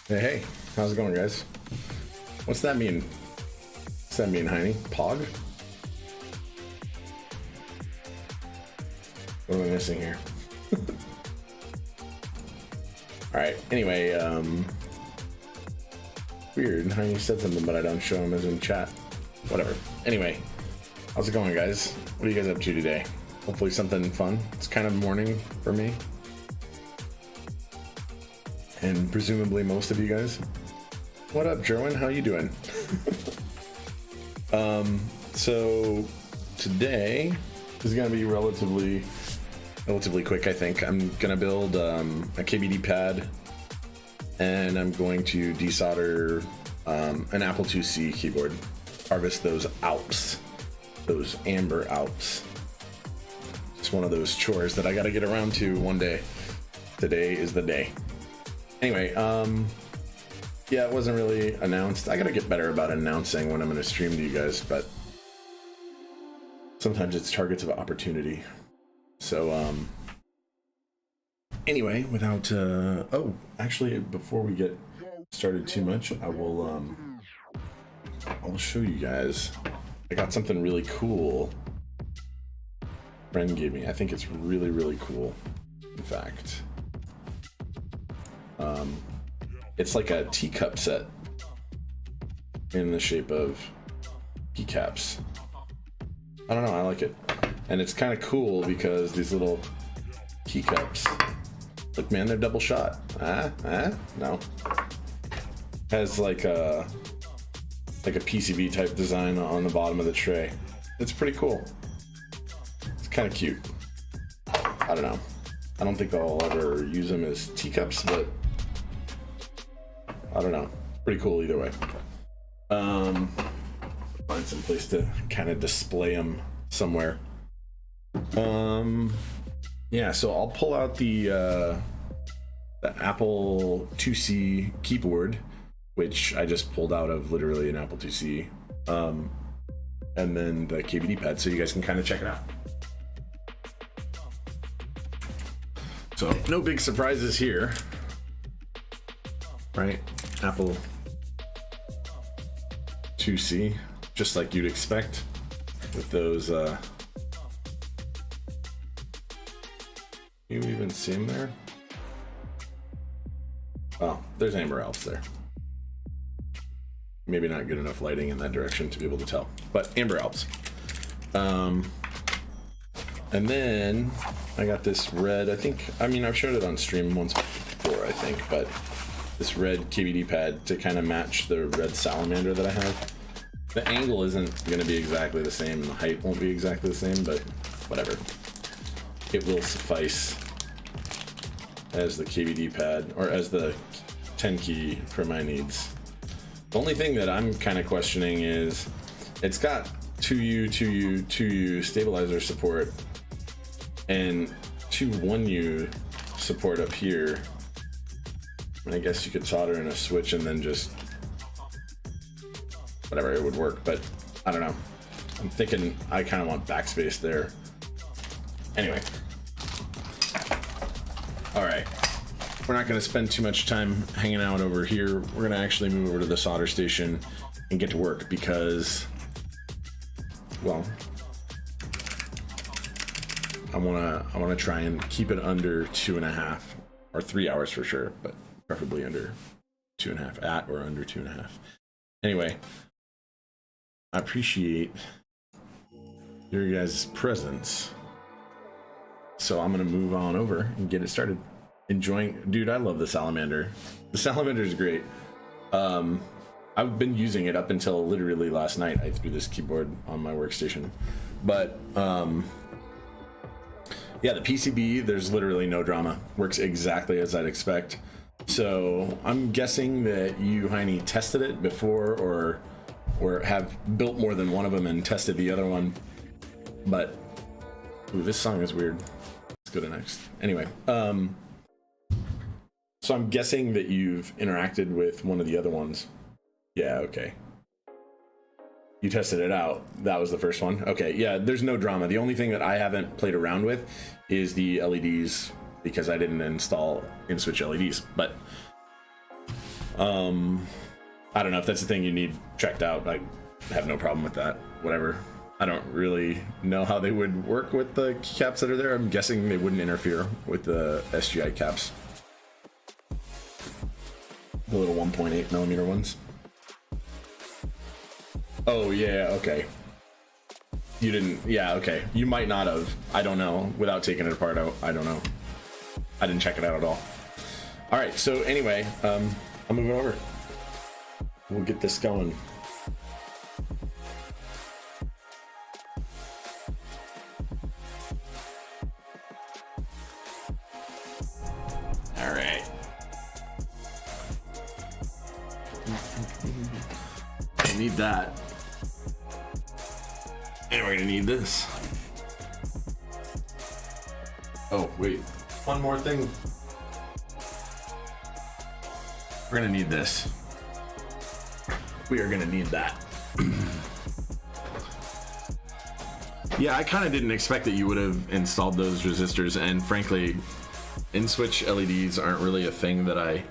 Hey, how's it going, guys? What's that mean? What's that mean, Heine? Pog? What am I missing here? Alright, anyway, weird. Heine said something, but I don't show him as in chat. Whatever. Anyway, how's it going, guys? What are you guys up to today? Hopefully something fun. It's kind of morning for me. And presumably most of you guys. What up, Jerwin? How you doing? So today is gonna be relatively quick, I think. I'm gonna build a KBDpad, and I'm going to desolder an Apple IIc keyboard. Harvest those Alps, those amber Alps. It's one of those chores that I gotta get around to one day. Today is the day. Anyway, yeah, it wasn't really announced. I gotta get better about announcing when I'm gonna stream to you guys, but sometimes it's targets of opportunity. So, anyway, without, oh, actually, before we get started too much, I will show you guys. I got something really cool. Friend gave me. I think it's really, really cool. In fact, it's like a teacup set in the shape of keycaps. I don't know, I like it. And it's kind of cool because these little keycups, look, man, they're double shot. No. Has like a PCB type design on the bottom of the tray. It's pretty cool. It's kind of cute. I don't know. I don't think I'll ever use them as teacups, but I don't know. Pretty cool either way. Find some place to kind of display them somewhere. Yeah, so I'll pull out the Apple IIc keyboard, which I just pulled out of literally an Apple IIc, and then the KBDpad, so you guys can kind of check it out. So no big surprises here, right? Apple IIc, just like you'd expect with those. You even see them there? Oh, there's amber Alps there. Maybe not good enough lighting in that direction to be able to tell, but amber Alps. And then I got this red, I've showed it on stream once before, I think, but this red KBDpad to kind of match the red salamander that I have. The angle isn't going to be exactly the same, and the height won't be exactly the same, but whatever. It will suffice as the KBDpad, or as the 10 key for my needs. The only thing that I'm kind of questioning is it's got 2U stabilizer support and 1U support up here. I guess you could solder in a switch and then just whatever, it would work, but I don't know. I'm thinking I kind of want backspace there. Anyway. All right. We're not going to spend too much time hanging out over here. We're going to actually move over to the solder station and get to work because, well, I want to try and keep it under 2.5 or 3 hours for sure, but preferably under 2.5, at or under 2.5. Anyway, I appreciate your guys' presence. So I'm going to move on over and get it started. Enjoying, dude, I love the salamander. The salamander is great. I've been using it up until literally last night. I threw this keyboard on my workstation. But yeah, the PCB, there's literally no drama. Works exactly as I'd expect. So I'm guessing that you, Heine, tested it before or have built more than one of them and tested the other one. But, ooh, this song is weird. Let's go to next. Anyway, so I'm guessing that you've interacted with one of the other ones. Yeah, okay. You tested it out. That was the first one. Okay, yeah, there's no drama. The only thing that I haven't played around with is the LEDs because I didn't install in-switch LEDs. But I don't know if that's the thing you need checked out. I have no problem with that. Whatever. I don't really know how they would work with the caps that are there. I'm guessing they wouldn't interfere with the SGI caps. The little 1.8 millimeter ones. Oh, yeah, okay. You didn't, yeah, okay. You might not have. I don't know. Without taking it apart, I don't know. I didn't check it out at all. All right, so anyway, I'll move it over. We'll get this going. All right. I need that. And we're gonna need this. Oh, wait. One more thing. We're gonna need this. We are gonna need that. Yeah, I kind of didn't expect that you would have installed those resistors, and frankly, in-switch LEDs aren't really a thing that I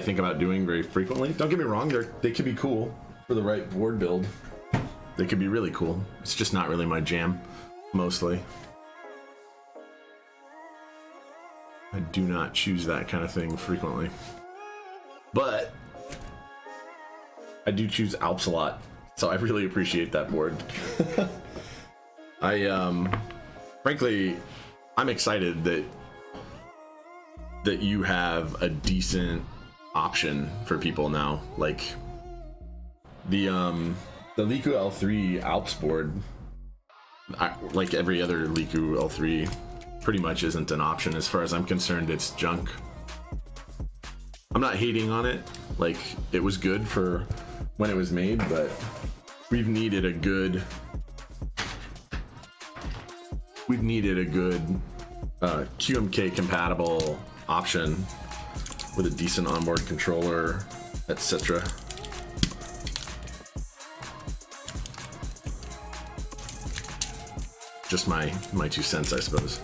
think about doing very frequently. Don't get me wrong, they could be cool for the right board build. They could be really cool. It's just not really my jam, mostly. I do not choose that kind of thing frequently. But I do choose Alps a lot, so I really appreciate that board. Frankly, I'm excited that you have a decent option for people now. Like the Liku L3 Alps board, like every other Liku L3, pretty much isn't an option. As far as I'm concerned, it's junk. I'm not hating on it. Like, it was good for when it was made, but we've needed a good QMK compatible option with a decent onboard controller, etc. Just my 2 cents, I suppose.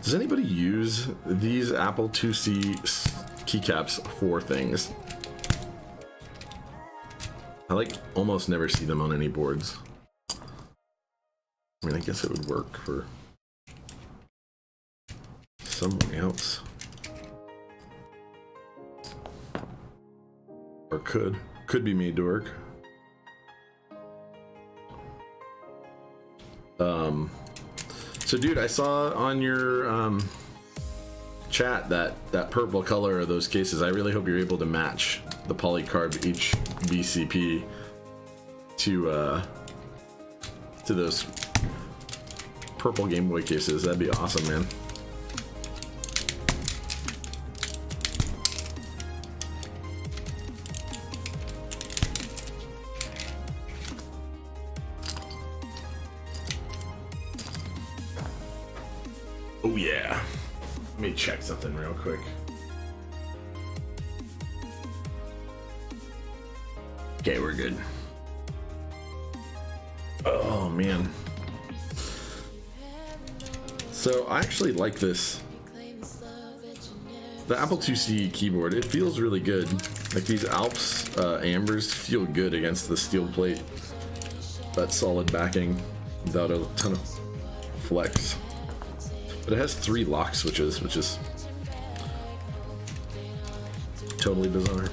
Does anybody use these Apple IIc keycaps for things? I like almost never see them on any boards. I mean, I guess it would work for someone else. Or could be made to work. So dude, I saw on your chat that purple color of those cases. I really hope you're able to match the polycarb HBCP to those purple Game Boy cases. That'd be awesome, man. Oh yeah. Let me check something real quick. Okay, we're good. Oh man. So I actually like this. The Apple IIc keyboard, it feels really good. Like these Alps ambers feel good against the steel plate. That solid backing without a ton of flex. But it has 3 lock switches, which is totally bizarre.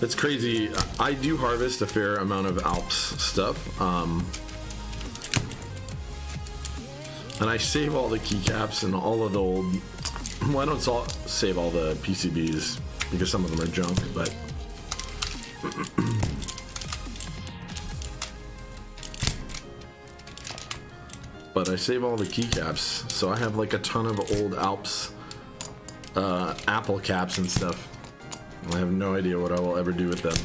It's crazy. I do harvest a fair amount of Alps stuff. And I save all the keycaps and all of the old... Well, I don't save all the PCBs because some of them are junk, but... But I save all the keycaps, so I have like a ton of old Alps Apple caps and stuff. I have no idea what I will ever do with them.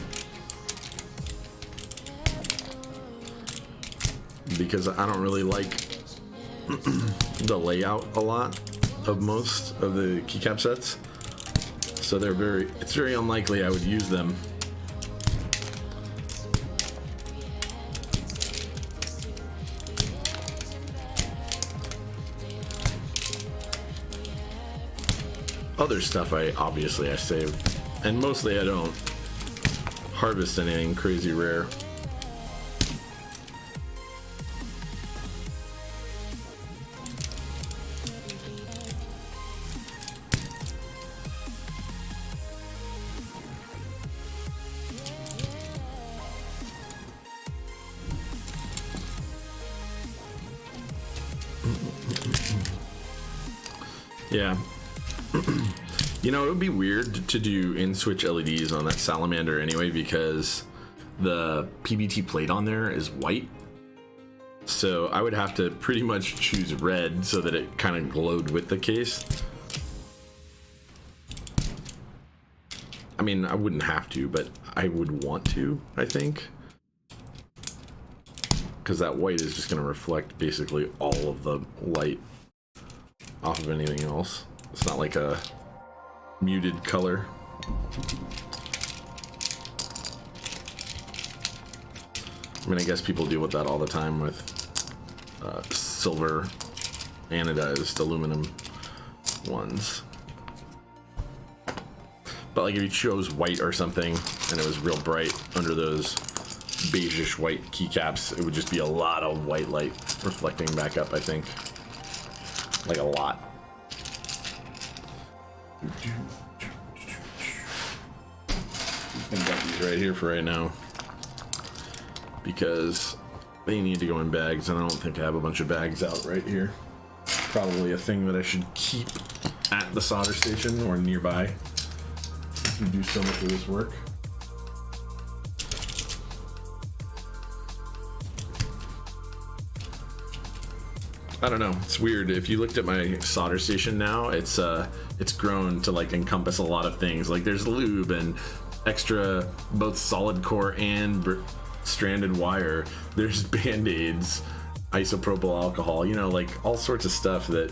because I don't really like the layout a lot of most of the keycap sets. So it's very unlikely I would use them. Other stuff I save, and mostly I don't harvest anything crazy rare. Yeah. You know, it would be weird to do in-switch LEDs on that salamander anyway, because the PBT plate on there is white. So I would have to pretty much choose red so that it kind of glowed with the case. I mean, I wouldn't have to, but I would want to, I think. Because that white is just going to reflect basically all of the light off of anything else. It's not like a muted color. I mean, I guess people deal with that all the time with silver anodized aluminum ones. But like if you chose white or something and it was real bright under those beigeish white keycaps, it would just be a lot of white light reflecting back up, I think. Like a lot. I've got these right here for right now because they need to go in bags, and I don't think I have a bunch of bags out right here. Probably a thing that I should keep at the solder station or nearby if you do so much of this work. I don't know, it's weird. If you looked at my solder station now, it's grown to like encompass a lot of things. Like there's lube and extra both solid core and stranded wire. There's band-aids, isopropyl alcohol, you know, like all sorts of stuff that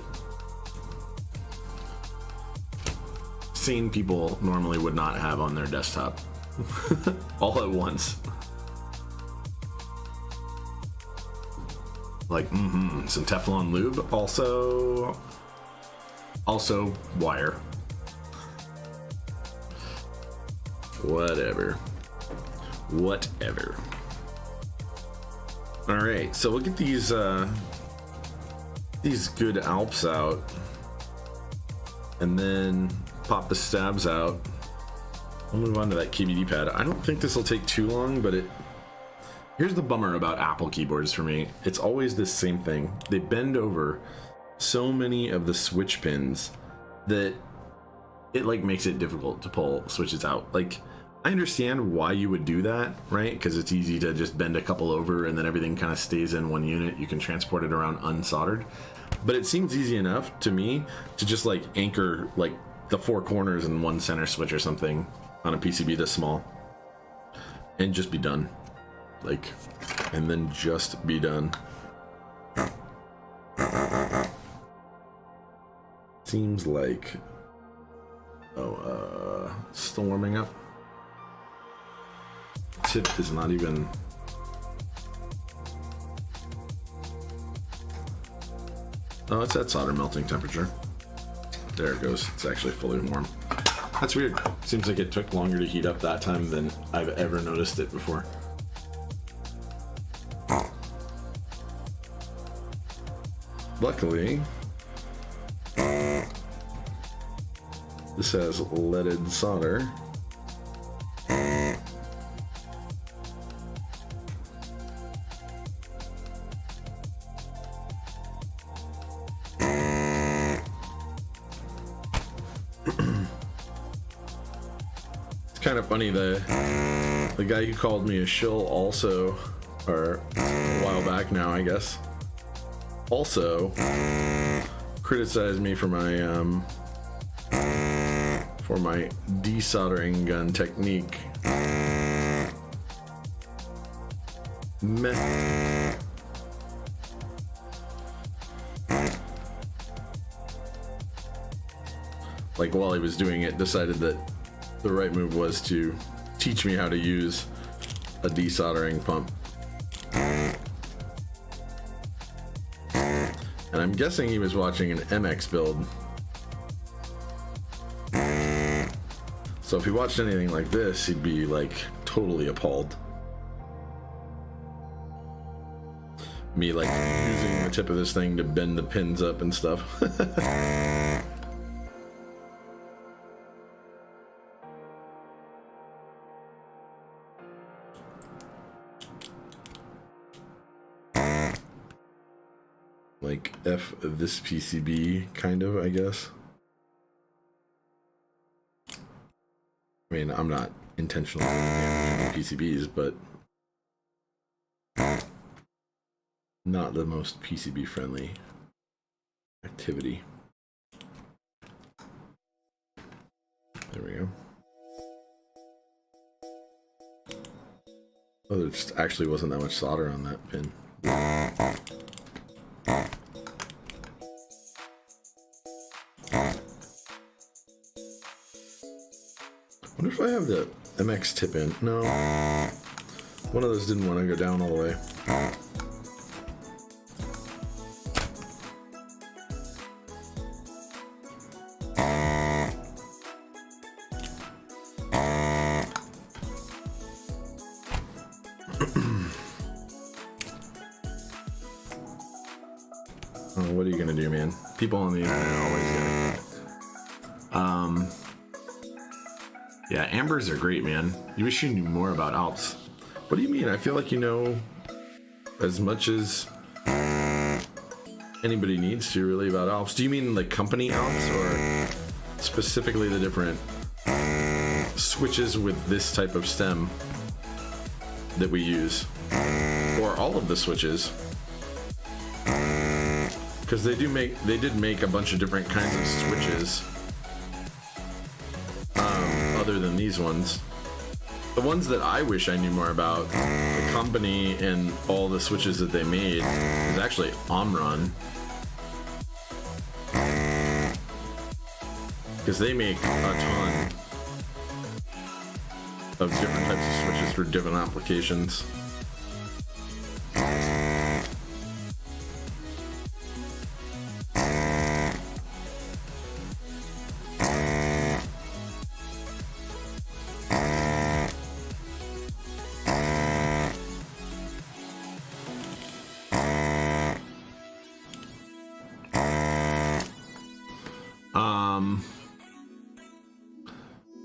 sane people normally would not have on their desktop all at once. Like, some Teflon lube, also wire. Whatever. All right, so we'll get these good Alps out, and then pop the stabs out. We'll move on to that KBDpad. I don't think this will take too long, but here's the bummer about Apple keyboards for me. It's always the same thing. They bend over so many of the switch pins that it like makes it difficult to pull switches out. Like, I understand why you would do that, right? Because it's easy to just bend a couple over and then everything kind of stays in one unit. You can transport it around unsoldered. But it seems easy enough to me to just like anchor like the four corners in one center switch or something on a PCB this small and just be done. Like, and then just be done. Seems like, still warming up. Tip is not even. Oh, it's at solder melting temperature. There it goes. It's actually fully warm. That's weird. Seems like it took longer to heat up that time than I've ever noticed it before. Luckily, this has leaded solder. It's kind of funny, the guy who called me a shill also, or a while back now, I guess, also criticized me for my desoldering gun technique. Meh. like while he was doing it, decided that the right move was to teach me how to use a desoldering pump. And I'm guessing he was watching an MX build. So if he watched anything like this, he'd be like totally appalled. Me like using the tip of this thing to bend the pins up and stuff. Like F this PCB kind of, I guess. I mean, I'm not intentionally damaging PCBs, but not the most PCB friendly activity. There we go. Oh, there just actually wasn't that much solder on that pin. I wonder if I have the MX tip in. No. One of those didn't want to go down all the way. Oh, what are you gonna do, man? People on the internet are always gonna... Yeah, ambers are great, man. You wish you knew more about Alps. What do you mean? I feel like you know as much as anybody needs to really about Alps. Do you mean like company Alps or specifically the different switches with this type of stem that we use? Or all of the switches? Because they did make a bunch of different kinds of switches. Other than these ones. The ones that I wish I knew more about, the company and all the switches that they made, is actually Omron. Because they make a ton of different types of switches for different applications.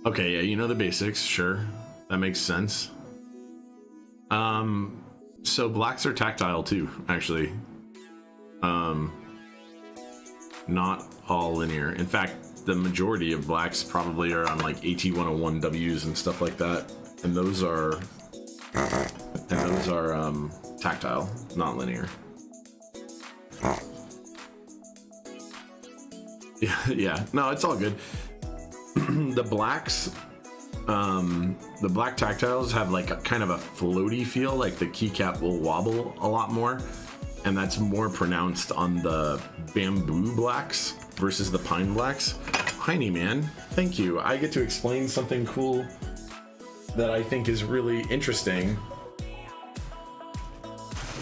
Okay, yeah, you know the basics, sure. That makes sense. So blacks are tactile too, actually. Not all linear. In fact, the majority of blacks probably are on like AT101Ws and stuff like that. And those are tactile, not linear. Yeah, no, it's all good. The blacks, the black tactiles have like a kind of a floaty feel, like the keycap will wobble a lot more, and that's more pronounced on the bamboo blacks versus the pine blacks. Heiny, man, thank you. I get to explain something cool that I think is really interesting.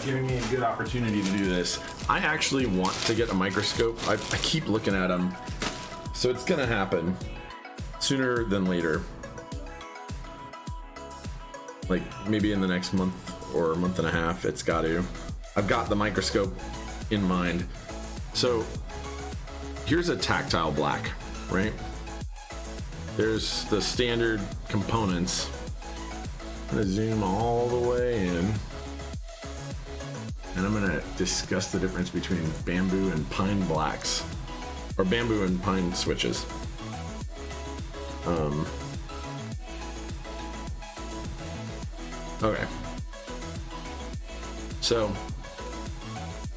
Giving me a good opportunity to do this. I actually want to get a microscope. I keep looking at them, so it's gonna happen sooner than later. Like maybe in the next month or a month and a half, it's got to. I've got the microscope in mind. So here's a tactile black, right? There's the standard components. I'm gonna zoom all the way in. And I'm gonna discuss the difference between bamboo and pine blacks, or bamboo and pine switches. Okay. So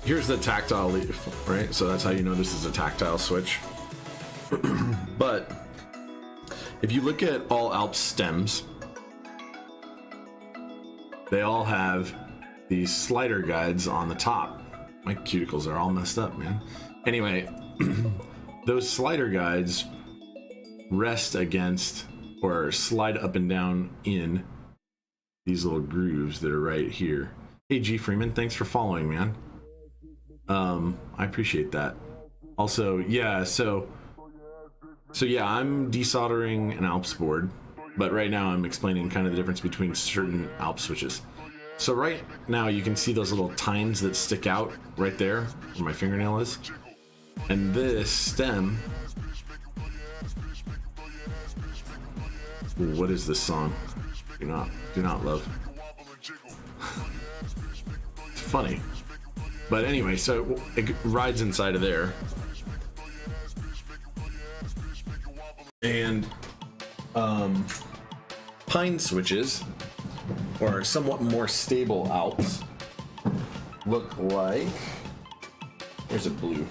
here's the tactile leaf, right? So that's how you know this is a tactile switch. But if you look at all Alps stems, they all have these slider guides on the top. My cuticles are all messed up, man. Anyway, those slider guides rest against or slide up and down in these little grooves that are right here. Hey G Freeman, thanks for following, man. I appreciate that. Also, yeah, so yeah, I'm desoldering an Alps board, but right now I'm explaining kind of the difference between certain Alps switches. So right now you can see those little tines that stick out right there where my fingernail is. And this stem, what is this song? Do not love. It's funny. But anyway, so it rides inside of there. And pine switches, or somewhat more stable Alps, look like, here's a blue.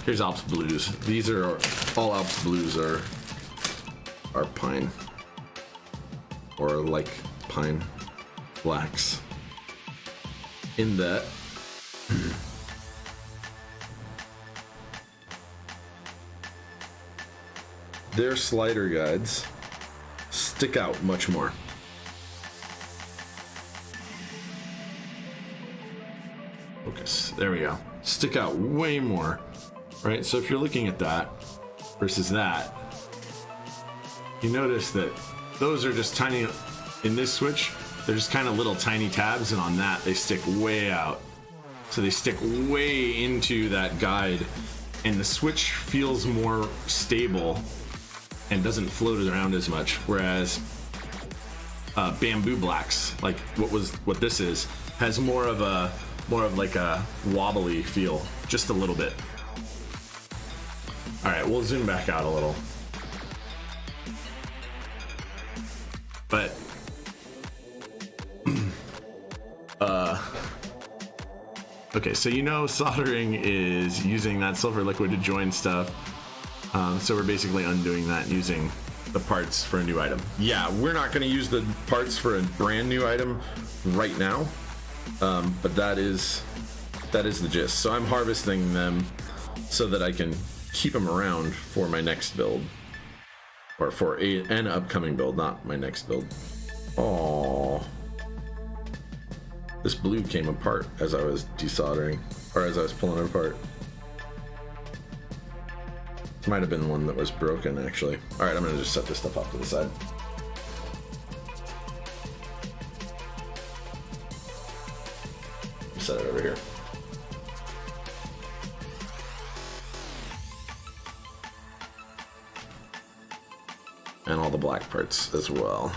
Here's Alps blues. These are all Alps blues are pine, or like pine blacks. In that their slider guides stick out much more. Focus. There we go. Stick out way more. Right? So if you're looking at that versus that, you notice that those are just tiny. In this switch, they're just kind of little tiny tabs, and on that they stick way out. So they stick way into that guide, and the switch feels more stable and doesn't float around as much. Whereas bamboo blacks, like what this is, has more of like a wobbly feel, just a little bit. All right, we'll zoom back out a little. But okay, so soldering is using that silver liquid to join stuff. So we're basically undoing that and using the parts for a new item. Yeah, we're not going to use the parts for a brand new item right now, but that is the gist. So I'm harvesting them so that I can keep them around for my next build, or for an upcoming build, not my next build. Oh, this blue came apart as I was desoldering, or as I was pulling it apart. Might have been one that was broken, actually. All right, I'm gonna just set this stuff off to the side. Set it over here. And all the black parts as well,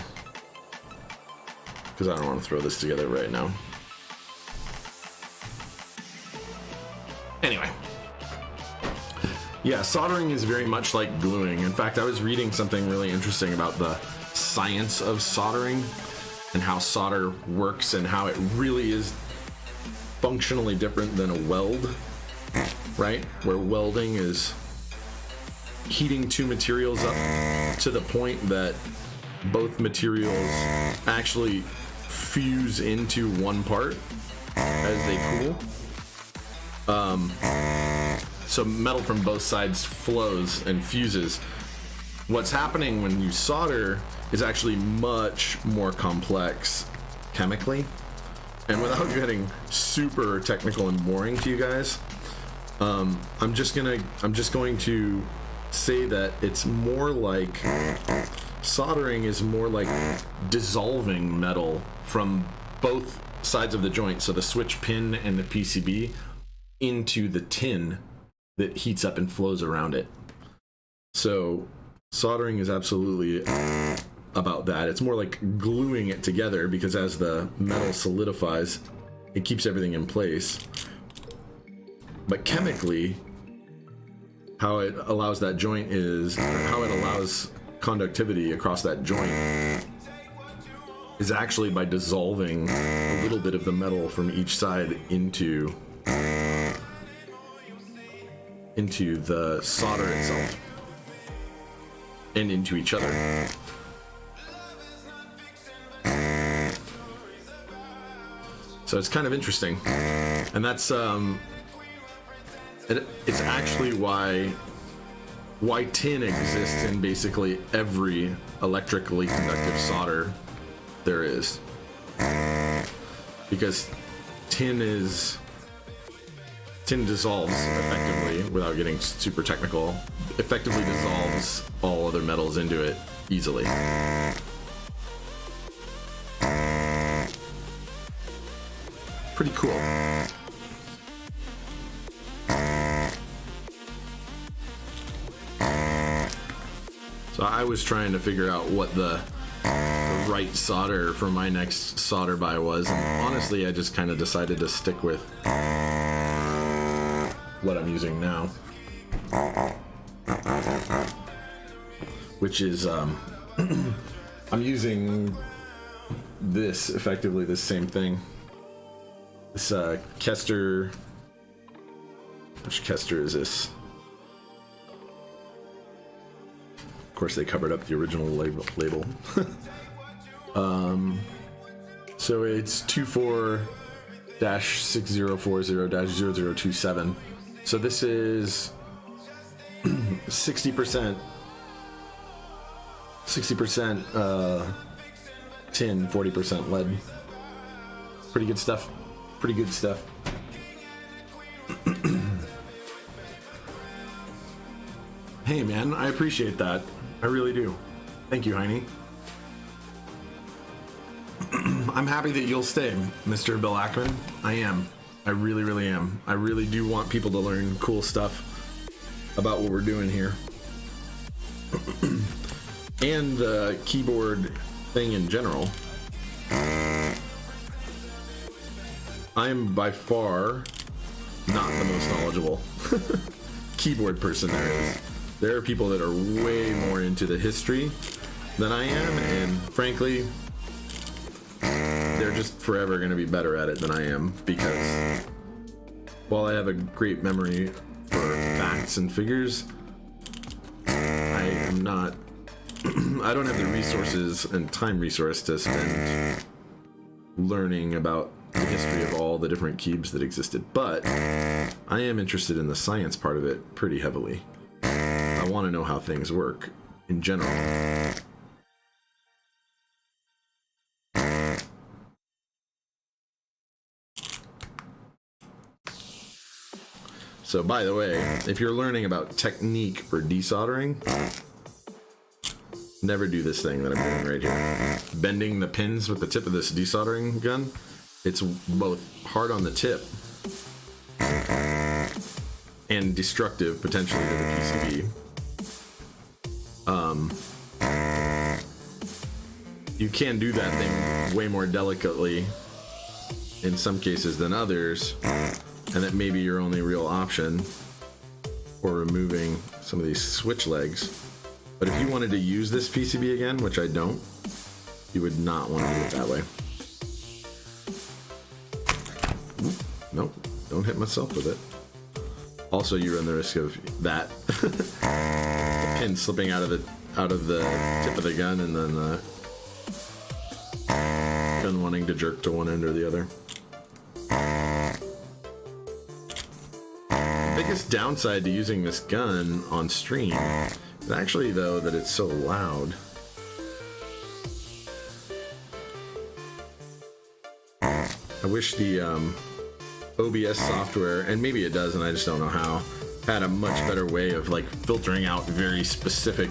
because I don't want to throw this together right now. Anyway. Yeah, soldering is very much like gluing. In fact, I was reading something really interesting about the science of soldering and how solder works and how it really is functionally different than a weld, right? Where welding is heating two materials up to the point that both materials actually fuse into one part as they cool. So metal from both sides flows and fuses. What's happening when you solder is actually much more complex chemically. And without getting super technical and boring to you guys, I'm just going to say that it's more like soldering is more like dissolving metal from both sides of the joint, so the switch pin and the PCB, into the tin that heats up and flows around it. So soldering is absolutely about that. It's more like gluing it together, because as the metal solidifies, it keeps everything in place. But chemically, how it allows that joint is, or how it allows conductivity across that joint, is actually by dissolving a little bit of the metal from each side into the solder itself and into each other. So it's kind of interesting, and that's it's actually why why tin exists in basically every electrically conductive solder there is. Because tin dissolves effectively, without getting super technical, effectively dissolves all other metals into it easily. Pretty cool. So I was trying to figure out what the right solder for my next solder buy was, and honestly I just kind of decided to stick with what I'm using now, which is I'm using this, effectively the same thing. This Kester, which Kester is this? Of course, they covered up the original label. So it's 24-6040-0027. So this is 60% tin, 40% lead. Pretty good stuff. Pretty good stuff. Hey man, I appreciate that. I really do. Thank you, Heine. I'm happy that you'll stay, Mr. Bill Ackman. I am. I really, really am. I really do want people to learn cool stuff about what we're doing here. And the keyboard thing in general. I'm by far not the most knowledgeable keyboard person there is. There are people that are way more into the history than I am, and frankly, they're just forever going to be better at it than I am, because while I have a great memory for facts and figures, I am not I don't have the resources and time resource to spend learning about the history of all the different keys that existed, but I am interested in the science part of it pretty heavily. I want to know how things work in general. So, by the way, if you're learning about technique for desoldering, never do this thing that I'm doing right here. Bending the pins with the tip of this desoldering gun, it's both hard on the tip and destructive potentially to the PCB. You can do that thing way more delicately in some cases than others, and that may be your only real option for removing some of these switch legs. But if you wanted to use this PCB again, which I don't, you would not want to do it that way. Nope, don't hit myself with it. Also, you run the risk of that the pin slipping out of the tip of the gun, and then the gun wanting to jerk to one end or the other. The biggest downside to using this gun on stream is actually, though, that it's so loud. I wish the OBS software, and maybe it does and I just don't know how, had a much better way of like filtering out very specific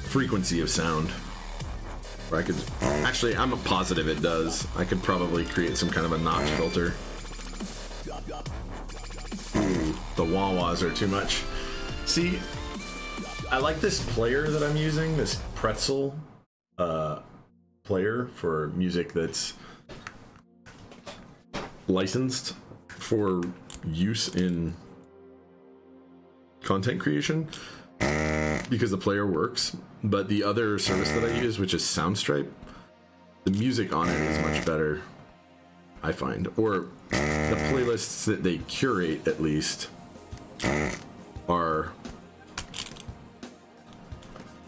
frequency of sound. Or I could, actually, I'm positive it does. I could probably create some kind of a notch filter. Ooh, the wah-wahs are too much. See, I like this player that I'm using, this pretzel player for music that's licensed for use in content creation, because the player works. But the other service that I use, which is Soundstripe, the music on it is much better, I find. Or the playlists that they curate, at least, are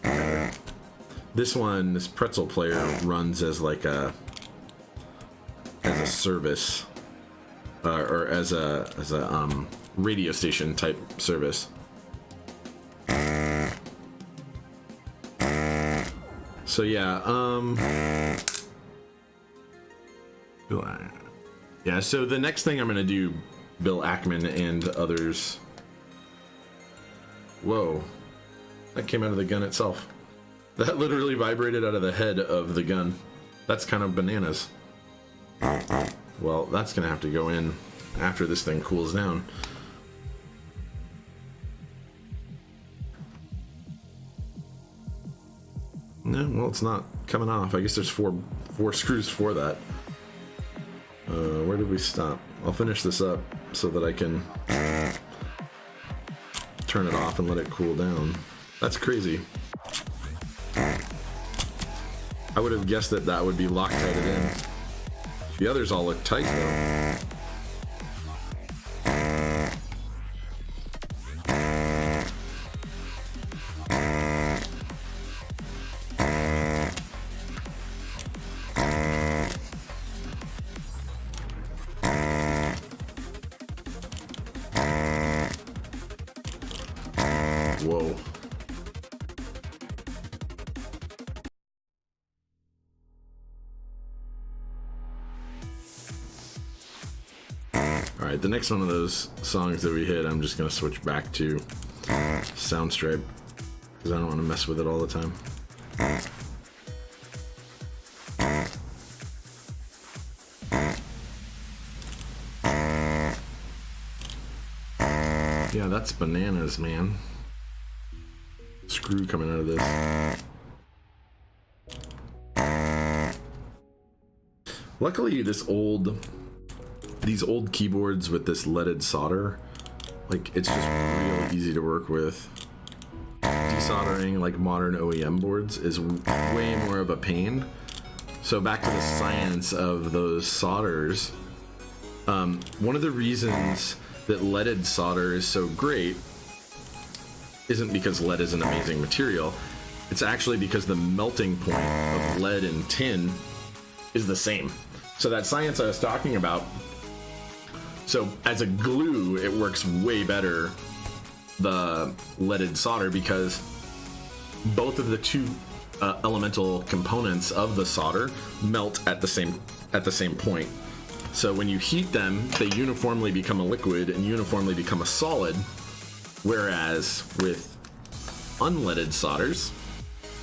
better. This one, this pretzel player, runs as like a service, or as a radio station type service. So yeah, yeah, so the next thing I'm gonna do, Bill Ackman and others. Whoa, that came out of the gun itself. That literally vibrated out of the head of the gun. That's kind of bananas. Well, that's gonna have to go in after this thing cools down. No, well, it's not coming off. I guess there's four screws for that. Where did we stop? I'll finish this up so that I can turn it off and let it cool down. That's crazy. I would have guessed that that would be Loctited in. The others all look tight though. Whoa. All right, the next one of those songs that we hit, I'm just gonna switch back to Soundstripe because I don't want to mess with it all the time. Yeah, that's bananas, man. Screw coming out of this. Luckily, these old keyboards with this leaded solder, like, it's just real easy to work with. Desoldering like modern OEM boards is way more of a pain. So back to the science of those solders. One of the reasons that leaded solder is so great isn't because lead is an amazing material. It's actually because the melting point of lead and tin is the same. So that science I was talking about, so as a glue, it works way better, the leaded solder, because both of the two elemental components of the solder melt at the same point. So when you heat them, they uniformly become a liquid and uniformly become a solid. Whereas with unleaded solders,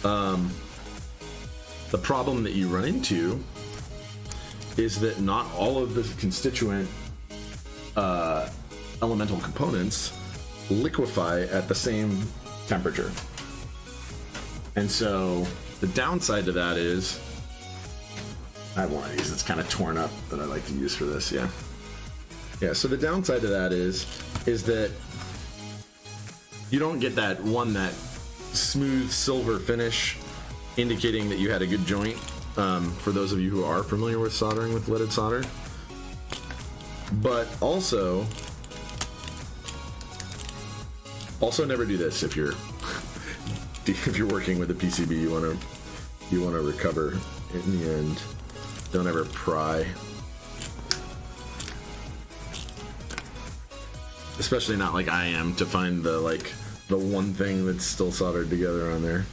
the problem that you run into is that not all of the constituent elemental components liquefy at the same temperature. And so the downside to that is, I have one of these that's kind of torn up that I like to use for this. Yeah. So the downside to that is that you don't get that smooth silver finish indicating that you had a good joint. For those of you who are familiar with soldering with leaded solder. But also never do this if you're working with a PCB. You want to recover in the end. Don't ever pry. Especially not like I am, to find the one thing that's still soldered together on there.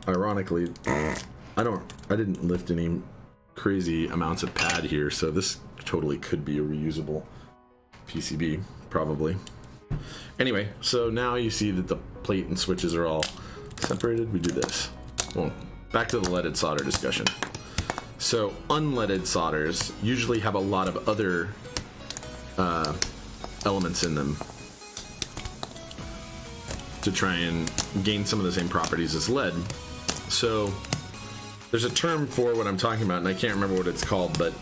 Ironically, I didn't lift any crazy amounts of pad here, so this totally could be a reusable PCB, probably. Anyway, so now you see that the plate and switches are all separated. We do this. Well, back to the leaded solder discussion. So unleaded solders usually have a lot of other elements in them to try and gain some of the same properties as lead. So there's a term for what I'm talking about, and I can't remember what it's called, but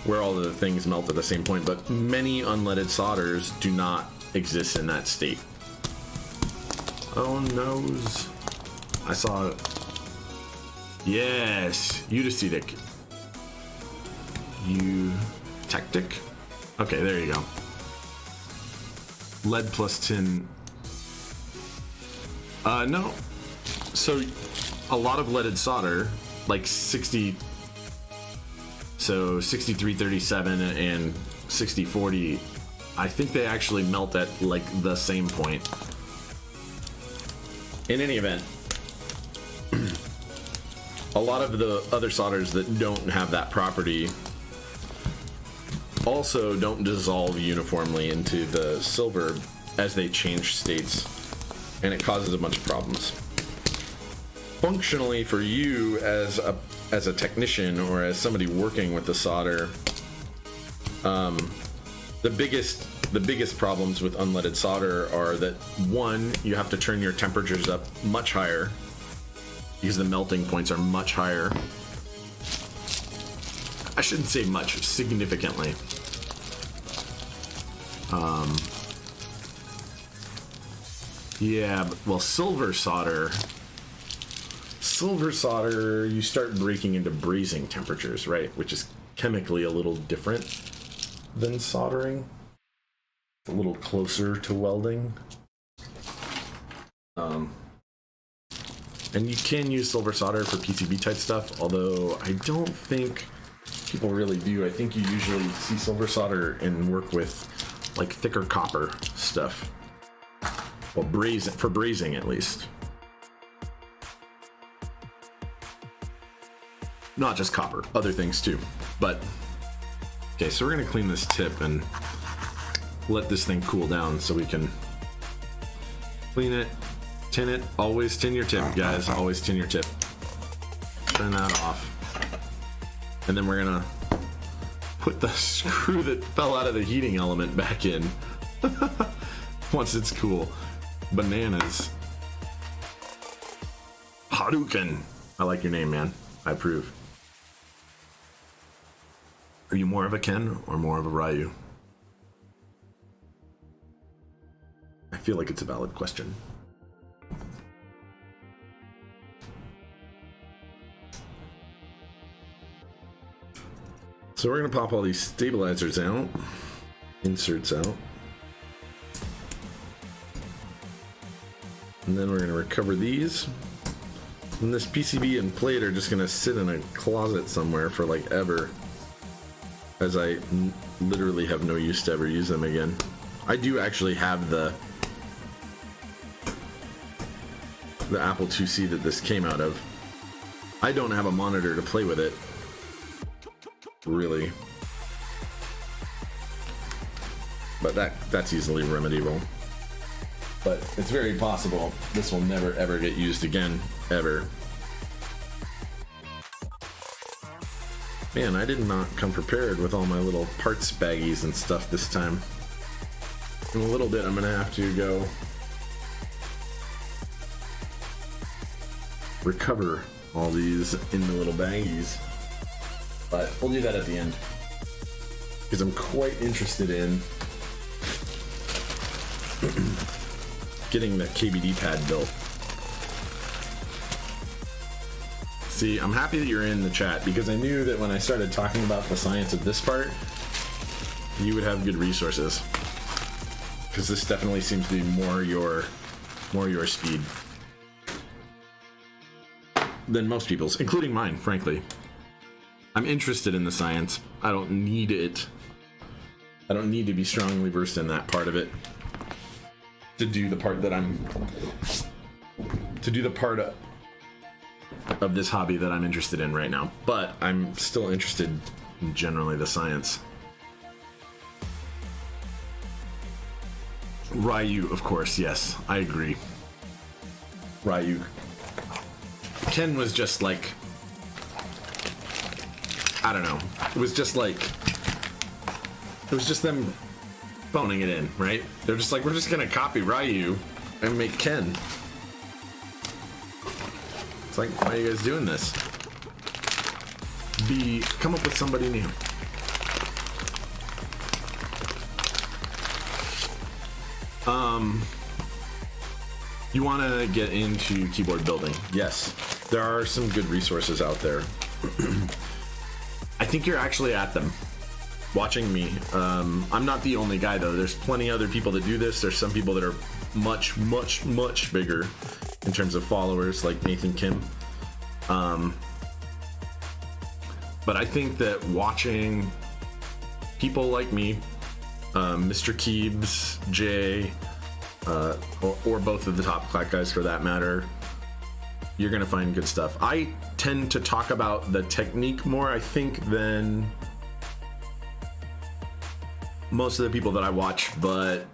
where all of the things melt at the same point. But many unleaded solders do not exist in that state. Oh noes. I saw it. Yes, Eutacetic. Eutectic? Okay, there you go. Lead plus tin. No. So a lot of leaded solder, like 6337 and 60/40, I think they actually melt at like the same point. In any event, a lot of the other solders that don't have that property also don't dissolve uniformly into the silver as they change states, and it causes a bunch of problems. Functionally, for you as a technician or as somebody working with the solder, the biggest problems with unleaded solder are that, one, you have to turn your temperatures up much higher because the melting points are much higher. I shouldn't say much, significantly. Yeah, well, silver solder, you start breaking into brazing temperatures, right? Which is chemically a little different than soldering. A little closer to welding. And you can use silver solder for PCB type stuff, although I don't think people really do. I think you usually see silver solder and work with like thicker copper stuff. Well, for brazing at least. Not just copper, other things too. But okay, so we're gonna clean this tip and let this thing cool down so we can clean it, tin it. Always tin your tip, guys. Always tin your tip. Turn that off. And then we're gonna put the screw that fell out of the heating element back in once it's cool. Bananas. Hadouken. I like your name, man. I approve. Are you more of a Ken or more of a Ryu? I feel like it's a valid question. So we're going to pop all these stabilizers out, inserts out, and then we're going to recover these. And this PCB and plate are just going to sit in a closet somewhere for like ever, as I literally have no use to ever use them again. I do actually have the Apple IIc that this came out of. I don't have a monitor to play with it, really, but that's easily remediable. But it's very possible this will never ever get used again, ever. Man, I did not come prepared with all my little parts baggies and stuff this time. In a little bit I'm gonna have to go recover all these in the little baggies, but we'll do that at the end because I'm quite interested in getting the KBDpad built. See, I'm happy that you're in the chat because I knew that when I started talking about the science of this part, you would have good resources, because this definitely seems to be more your speed than most people's, including mine, frankly. I'm interested in the science. I don't need it. I don't need to be strongly versed in that part of it to do the part that of this hobby that I'm interested in right now. But I'm still interested in generally the science. Ryu, of course, yes, I agree. Ryu. Ken was just like, I don't know. It was just them phoning it in, right? They're just like, we're just gonna copy Ryu and make Ken. It's like, why are you guys doing this? Come up with somebody new. You want to get into keyboard building? Yes, there are some good resources out there. I think you're actually at them, watching me. I'm not the only guy though. There's plenty other people that do this. There's some people that are much, much, much bigger in terms of followers, like Nathan Kim. But I think that watching people like me, Mr. Keebs, Jay, or both of the top clack guys for that matter, you're gonna find good stuff. I tend to talk about the technique more, I think, than most of the people that I watch, but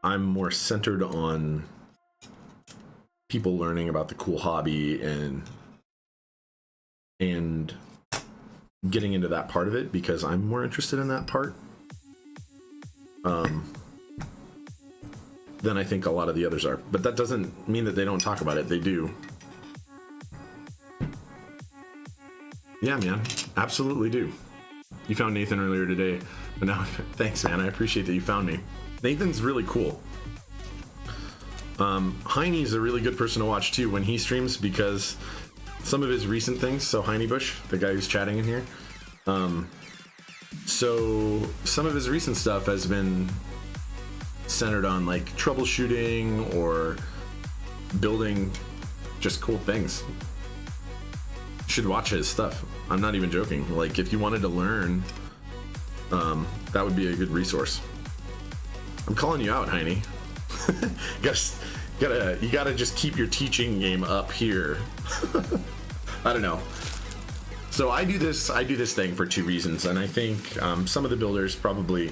I'm more centered on people learning about the cool hobby and getting into that part of it, because I'm more interested in that part than I think a lot of the others are. But that doesn't mean that they don't talk about it. They do. Yeah, man, absolutely do. You found Nathan earlier today, but now thanks, man. I appreciate that you found me. Nathan's really cool. Heine's a really good person to watch too when he streams, because some of his recent things, so Heine Bush, the guy who's chatting in here, so some of his recent stuff has been centered on like troubleshooting or building just cool things. You should watch his stuff. I'm not even joking. Like, if you wanted to learn, that would be a good resource. I'm calling you out, Heine. You gotta just keep your teaching game up here. I don't know. So I do this thing for two reasons, and I think some of the builders probably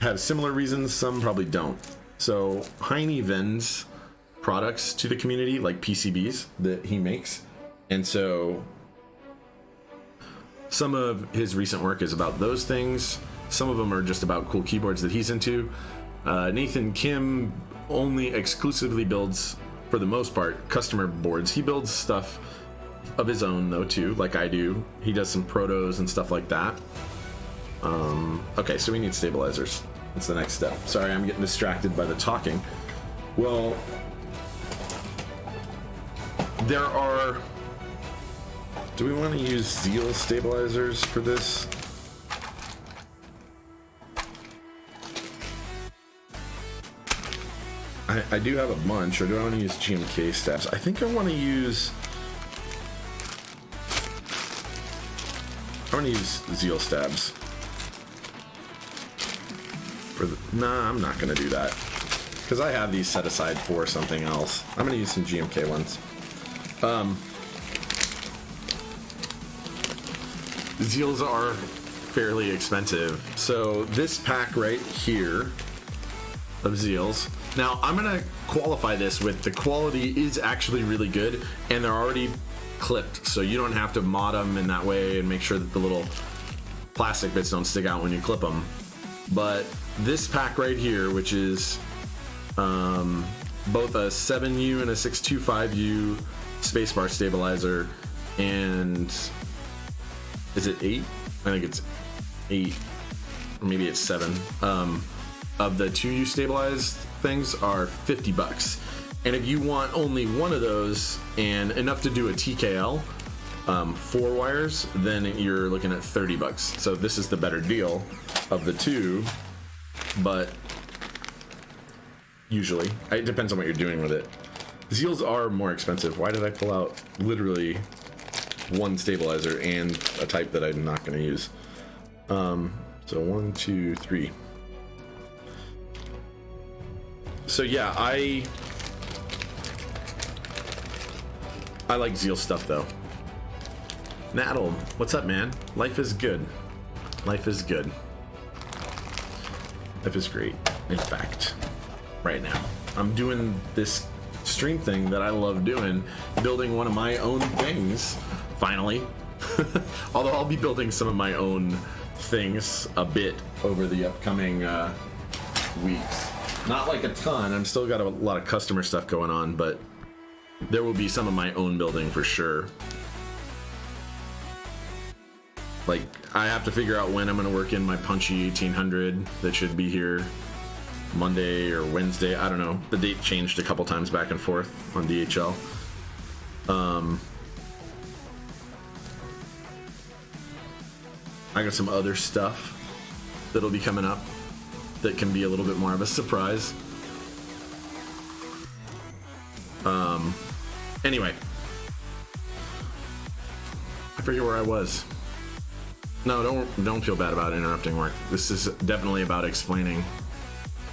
have similar reasons, some probably don't. So Heine vends products to the community, like PCBs that he makes, and so some of his recent work is about those things. Some of them are just about cool keyboards that he's into. Nathan Kim only exclusively builds, for the most part, customer boards. He builds stuff of his own though too, like I do. He does some protos and stuff like that. Okay, so we need stabilizers. That's the next step. Sorry, I'm getting distracted by the talking. Well, there are... Do we want to use Zeal stabilizers for this? I do have a bunch, or do I want to use GMK stabs? I think I want to use... Zeal stabs. For the... Nah, I'm not going to do that. Because I have these set aside for something else. I'm going to use some GMK ones. Zeals are fairly expensive. So this pack right here of Zeals. Now, I'm going to qualify this with the quality is actually really good, and they're already clipped, so you don't have to mod them in that way and make sure that the little plastic bits don't stick out when you clip them. But this pack right here, which is both a 7U and a 625U spacebar stabilizer, and is it 8? I think it's 8, or maybe it's 7. Of the 2U stabilized things are $50. And if you want only one of those and enough to do a TKL, 4 wires, then you're looking at $30. So this is the better deal of the two, but usually it depends on what you're doing with it. Zeals are more expensive. Why did I pull out literally one stabilizer and a type that I'm not going to use? So 1, 2, 3. So yeah, I like Zeal stuff though. Naddle, what's up, man? Life is good. Life is good. Life is great. In fact, right now, I'm doing this stream thing that I love doing, building one of my own things, finally. Although I'll be building some of my own things a bit over the upcoming weeks. Not like a ton, I'm still got a lot of customer stuff going on, but there will be some of my own building for sure. Like, I have to figure out when I'm going to work in my punchy 1800 that should be here Monday or Wednesday. I don't know. The date changed a couple times back and forth on DHL. I got some other stuff that'll be coming up that can be a little bit more of a surprise. Anyway, I forget where I was. No, don't feel bad about interrupting work. This is definitely about explaining.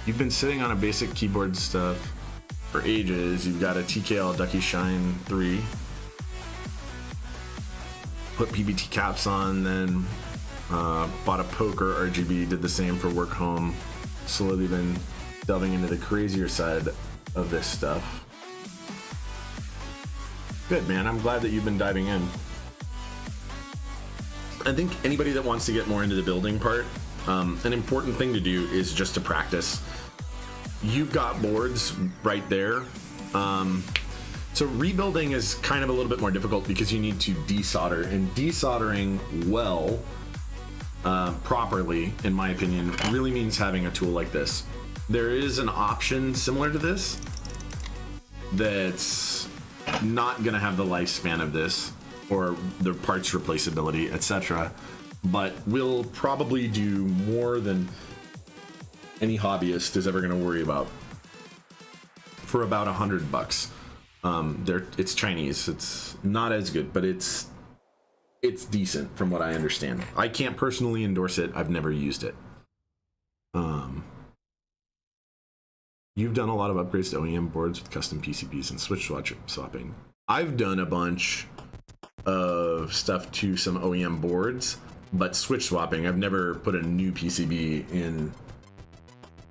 You've been sitting on a basic keyboard stuff for ages. You've got a TKL Ducky Shine 3. Put PBT caps on, then bought a poker RGB, did the same for work home. Slowly been delving into the crazier side of this stuff. Good, man. I'm glad that you've been diving in. I think anybody that wants to get more into the building part, an important thing to do is just to practice. You've got boards right there. So rebuilding is kind of a little bit more difficult because you need to desolder, and desoldering well, properly, in my opinion, really means having a tool like this. There is an option similar to this that's not going to have the lifespan of this or the parts replaceability, etc., but will probably do more than any hobbyist is ever going to worry about for about $100. It's Chinese. It's not as good, but it's decent from what I understand. I can't personally endorse it. I've never used it. You've done a lot of upgrades to OEM boards with custom PCBs and switch swapping. I've done a bunch of stuff to some OEM boards, but switch swapping, I've never put a new PCB in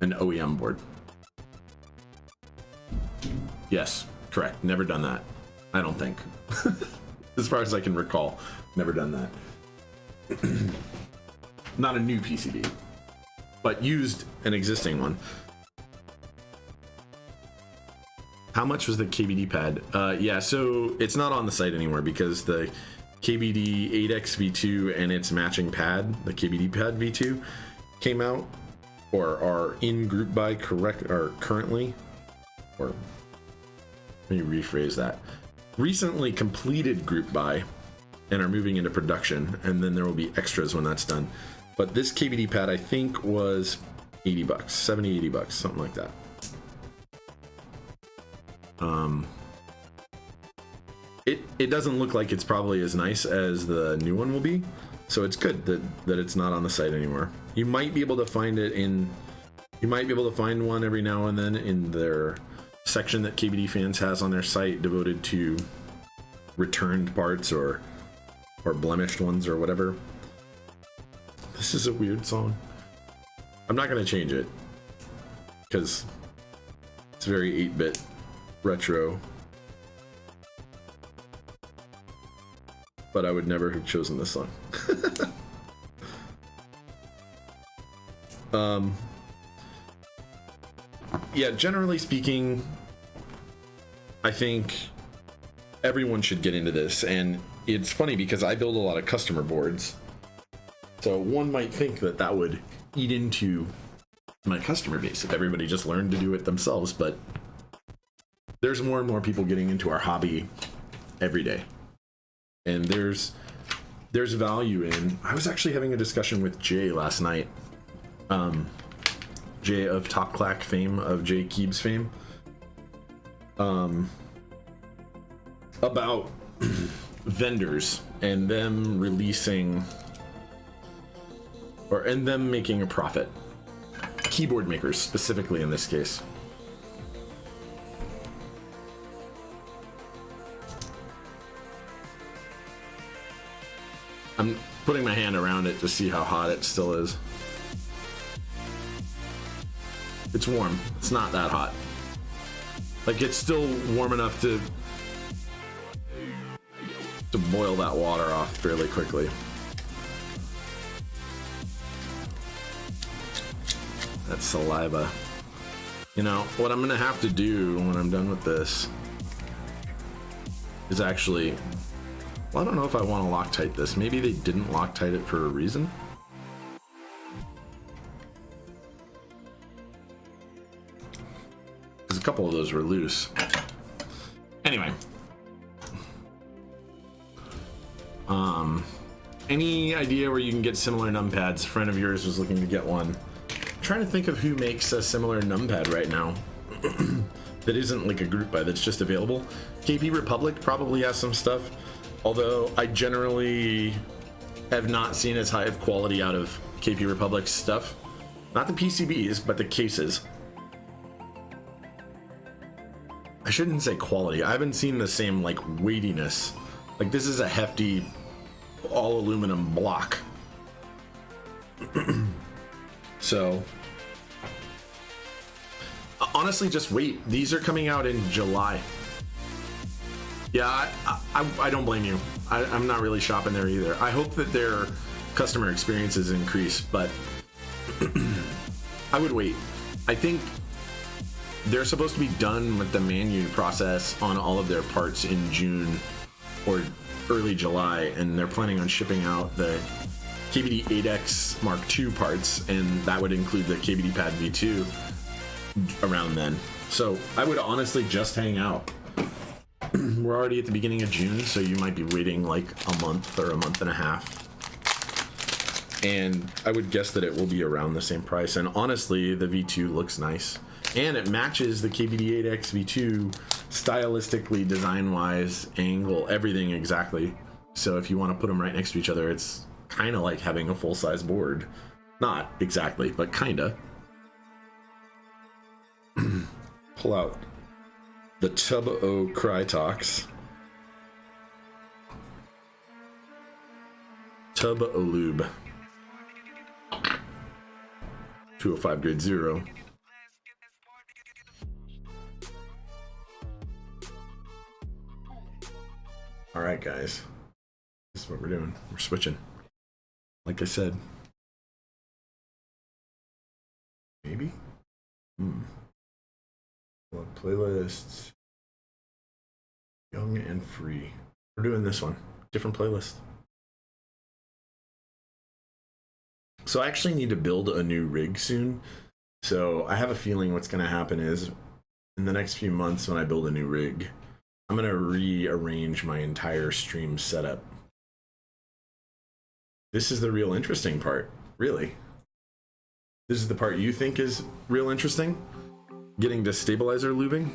an OEM board. Yes, correct. Never done that. I don't think. As far as I can recall, never done that. Not a new PCB, but used an existing one. How much was the KBDpad? Yeah, so it's not on the site anymore because the KBD 8X V2 and its matching pad, the KBDpad V2, came out or are in group buy currently, or let me rephrase that. Recently completed group buy and are moving into production, and then there will be extras when that's done. But this KBDpad I think was $80, $70, $80, something like that. It doesn't look like it's probably as nice as the new one will be, so it's good that it's not on the site anymore. You might be able to find it one every now and then in their section that KBD Fans has on their site devoted to returned parts or blemished ones or whatever. This is a weird song. I'm not going to change it because it's very 8-bit retro, but I would never have chosen this song. Yeah, generally speaking, I think everyone should get into this, and it's funny because I build a lot of customer boards, so one might think that would eat into my customer base if everybody just learned to do it themselves, but there's more and more people getting into our hobby every day, and there's value in. I was actually having a discussion with Jay last night, Jay of Top Clack fame, of Jay Keeb's fame, about vendors and them releasing and them making a profit. Keyboard makers specifically in this case. I'm putting my hand around it to see how hot it still is. It's warm. It's not that hot. Like, it's still warm enough to boil that water off fairly quickly. That's saliva. You know, what I'm gonna have to do when I'm done with this is actually, well, I don't know if I want to Loctite this. Maybe they didn't Loctite it for a reason. Because a couple of those were loose. Anyway. Any idea where you can get similar numpads? A friend of yours was looking to get one. I'm trying to think of who makes a similar numpad right now that isn't like a group buy, that's just available. KP Republic probably has some stuff, although I generally have not seen as high of quality out of KP Republic's stuff. Not the PCBs, but the cases. I shouldn't say quality. I haven't seen the same like weightiness. Like this is a hefty all aluminum block. So honestly, just wait. These are coming out in July. Yeah, I don't blame you. I'm not really shopping there either. I hope that their customer experiences increase, but I would wait. I think they're supposed to be done with the manu process on all of their parts in June or early July, and they're planning on shipping out the KBD 8X Mark II parts, and that would include the KBDpad V2 around then. So I would honestly just hang out. We're already at the beginning of June, so you might be waiting like a month or a month and a half. And I would guess that it will be around the same price. And honestly, the V2 looks nice. And it matches the KBD 8X V2 stylistically, design-wise, angle, everything exactly. So if you want to put them right next to each other, it's kind of like having a full-size board. Not exactly, but kind of. Pull out the Tub O Crytox. Tub O Lube. 205 grade 0. All right, guys. This is what we're doing. We're switching. Like I said. Maybe? Well, playlists. Young and free. We're doing this one. Different playlist. So I actually need to build a new rig soon. So I have a feeling what's going to happen is in the next few months when I build a new rig, I'm going to rearrange my entire stream setup. This is the real interesting part, really. This is the part you think is real interesting? Getting to stabilizer lubing?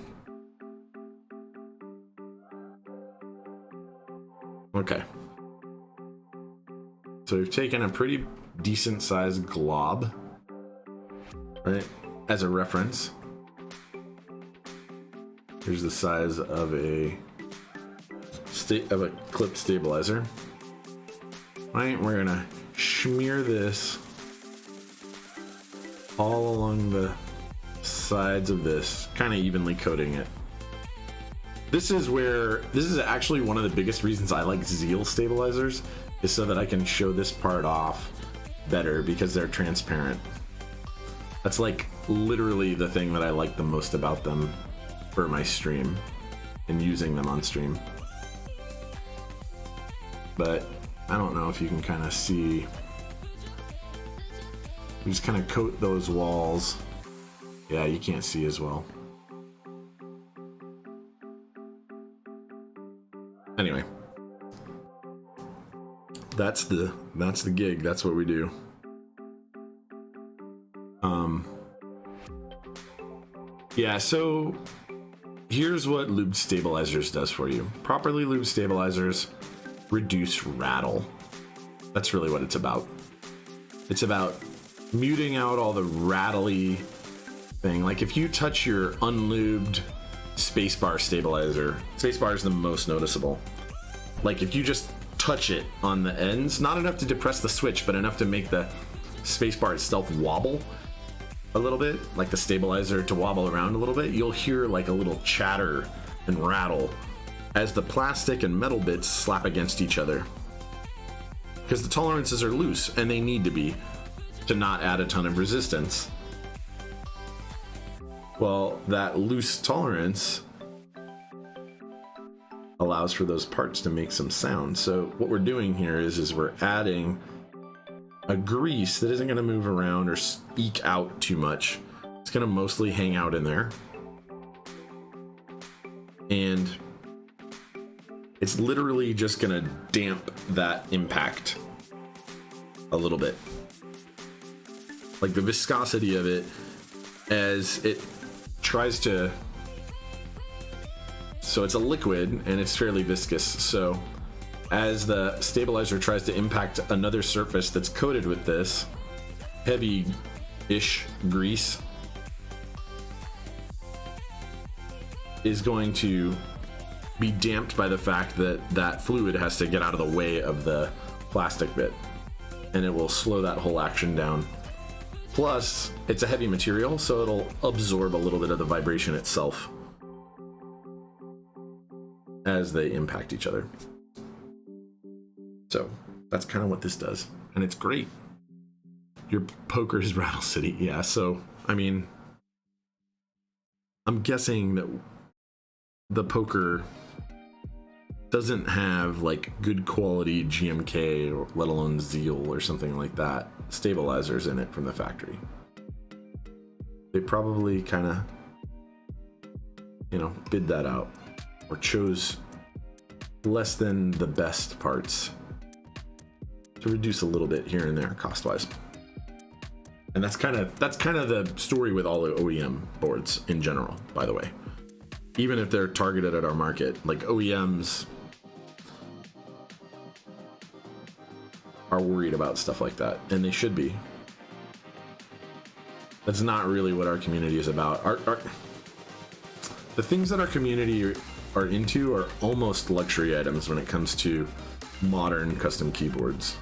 Okay. So we've taken a pretty decent sized glob, right, as a reference. Here's the size of a clip stabilizer. Right, we're gonna smear this all along the sides of this, kind of evenly coating it. This is actually one of the biggest reasons I like Zeal stabilizers, is so that I can show this part off better because they're transparent. That's like literally the thing that I like the most about them for my stream and using them on stream. But I don't know if you can kind of see. We just kind of coat those walls. Yeah, you can't see as well. Anyway, that's the gig. That's what we do. Yeah, so here's what lube stabilizers does for you. Properly lube stabilizers reduce rattle. That's really what it's about. It's about muting out all the rattly thing. Like if you touch your unlubed spacebar stabilizer, spacebar is the most noticeable. Like if you just touch it on the ends, not enough to depress the switch, but enough to make the spacebar itself wobble a little bit, like the stabilizer to wobble around a little bit, you'll hear like a little chatter and rattle as the plastic and metal bits slap against each other. Because the tolerances are loose, and they need to be, to not add a ton of resistance. Well, that loose tolerance allows for those parts to make some sound. So what we're doing here is we're adding a grease that isn't going to move around or eke out too much. It's going to mostly hang out in there. And it's literally just going to damp that impact a little bit. Like the viscosity of it as it tries to... So it's a liquid and it's fairly viscous. So as the stabilizer tries to impact another surface that's coated with this heavy-ish grease, is going to be damped by the fact that that fluid has to get out of the way of the plastic bit, and it will slow that whole action down. Plus, it's a heavy material, so it'll absorb a little bit of the vibration itself as they impact each other. So that's kind of what this does, and it's great. Your poker is Rattle City. Yeah, so I mean, I'm guessing that the poker doesn't have like good quality GMK or let alone Zeal or something like that stabilizers in it from the factory. They probably kind of, you know, bid that out or chose less than the best parts to reduce a little bit here and there cost wise. And that's kind of the story with all the OEM boards in general, by the way. Even if they're targeted at our market, like OEMs are worried about stuff like that, and they should be. That's not really what our community is about. The things that our community are into are almost luxury items when it comes to modern custom keyboards.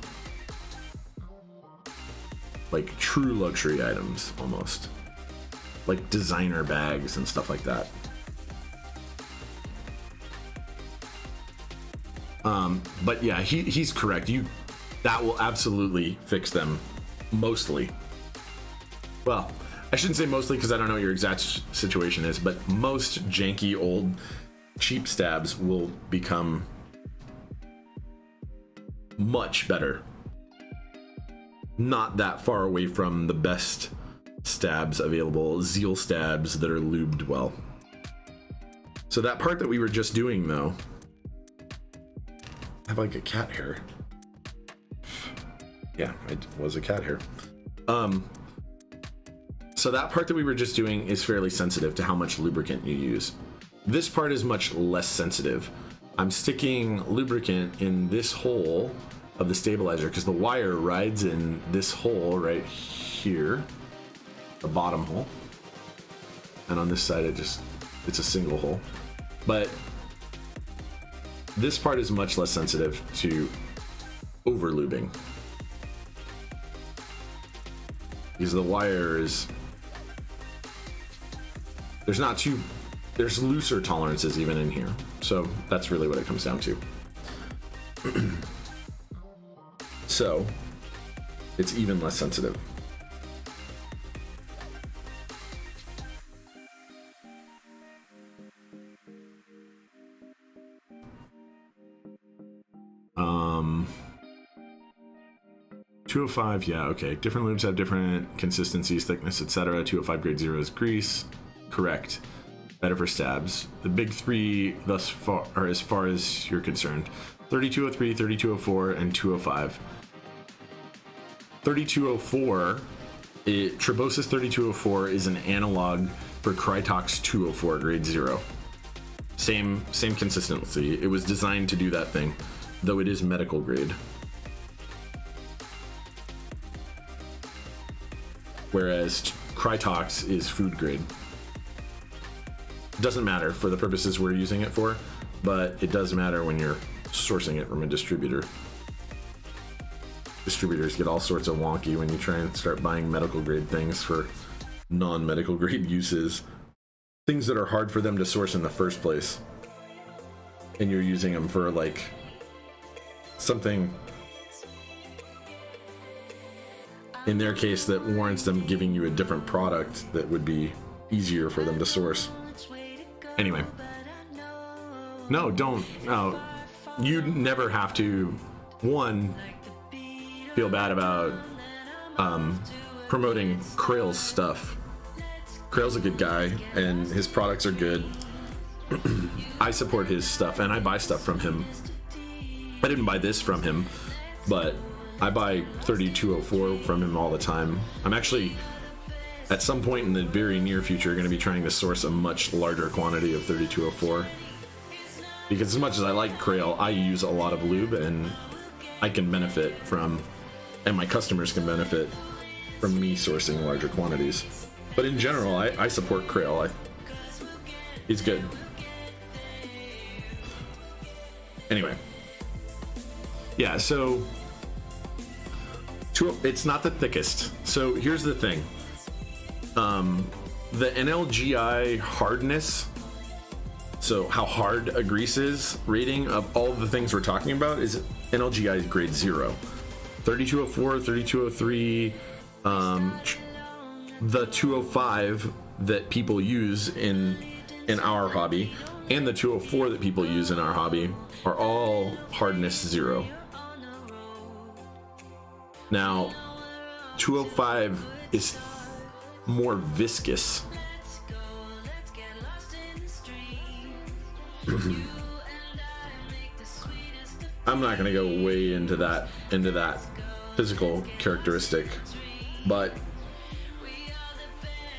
Like true luxury items, almost. Like designer bags and stuff like that. But yeah, he's correct. That will absolutely fix them, mostly. Well, I shouldn't say mostly because I don't know what your exact situation is, but most janky old cheap stabs will become much better. Not that far away from the best stabs available, Zeal stabs that are lubed well. So that part that we were just doing though, I have like a cat hair. Yeah, it was a cat hair. So that part that we were just doing is fairly sensitive to how much lubricant you use. This part is much less sensitive. I'm sticking lubricant in this hole of the stabilizer because the wire rides in this hole right here, the bottom hole. And on this side, it's a single hole. But this part is much less sensitive to over lubing. Because the wire is, there's looser tolerances even in here. So that's really what it comes down to. So it's even less sensitive. Um, 205, yeah, okay. Different lubes have different consistencies, thickness, etc. 205 grade 0 is grease. Correct. Better for stabs. The big three thus far, or as far as you're concerned, 3203, 3204, and 205. 3204, Trebosis 3204 is an analog for Krytox 204 grade 0. Same consistency. It was designed to do that thing, though it is medical grade. Whereas Krytox is food grade. Doesn't matter for the purposes we're using it for, but it does matter when you're sourcing it from a distributor. Distributors get all sorts of wonky when you try and start buying medical grade things for non-medical grade uses. Things that are hard for them to source in the first place. And you're using them for like something, in their case, that warrants them giving you a different product that would be easier for them to source. Anyway. No, don't. No. You never have to, one, feel bad about promoting Krail's stuff. Krail's a good guy, and his products are good. I support his stuff, and I buy stuff from him. I didn't buy this from him, but I buy 3204 from him all the time. I'm actually, at some point in the very near future, going to be trying to source a much larger quantity of 3204. Because as much as I like Krail, I use a lot of lube, and I can benefit from, and my customers can benefit from me sourcing larger quantities. But in general, I support Krail. He's good. Anyway. Yeah, so it's not the thickest. So here's the thing. The NLGI hardness, so how hard a grease is rating of all the things we're talking about, is NLGI grade 0. 3204, 3203, the 205 that people use in our hobby, and the 204 that people use in our hobby are all hardness 0. Now, 205 is more viscous. I'm not going to go way into that physical characteristic, but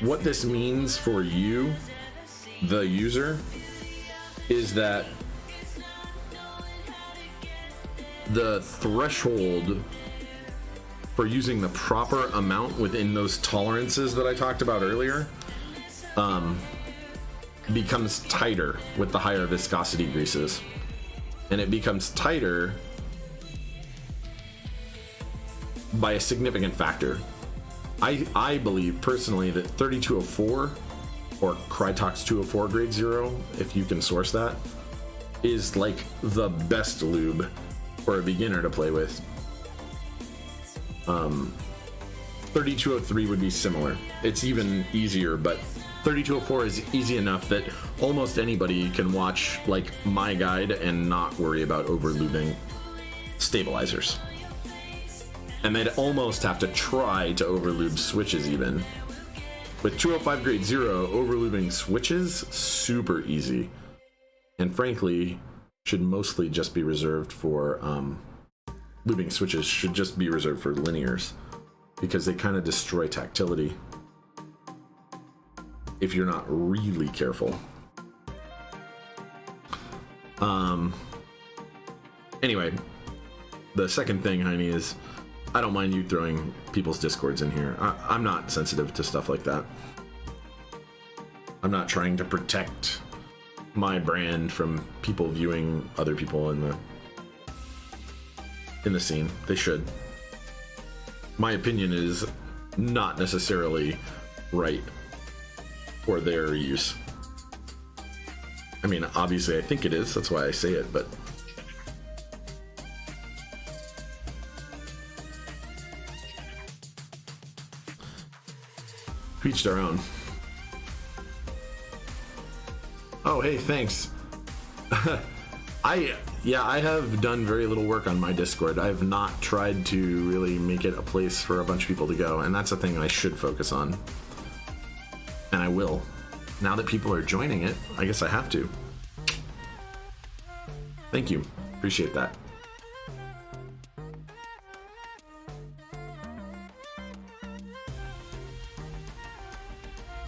what this means for you, the user, is that the threshold for using the proper amount within those tolerances that I talked about earlier becomes tighter with the higher viscosity greases. And it becomes tighter by a significant factor. I believe personally that 3204 or Krytox 204 grade 0, if you can source that, is like the best lube for a beginner to play with. 3203 would be similar. It's even easier, but 3204 is easy enough that almost anybody can watch like my guide and not worry about over lubing stabilizers. And they'd almost have to try to over lube switches even. With 205 grade 0, over lubing switches, super easy. And frankly, should mostly just be reserved for lubing switches should just be reserved for linears, because they kind of destroy tactility if you're not really careful. Anyway, the second thing, Heine, is I don't mind you throwing people's discords in here. I'm not sensitive to stuff like that. I'm not trying to protect my brand from people viewing other people in the scene. They should. My opinion is not necessarily right for their use. I mean, obviously I think it is, that's why I say it, but to each their own. Oh, hey, thanks. I have done very little work on my Discord. I have not tried to really make it a place for a bunch of people to go, and that's a thing I should focus on. And I will. Now that people are joining it, I guess I have to. Thank you. Appreciate that.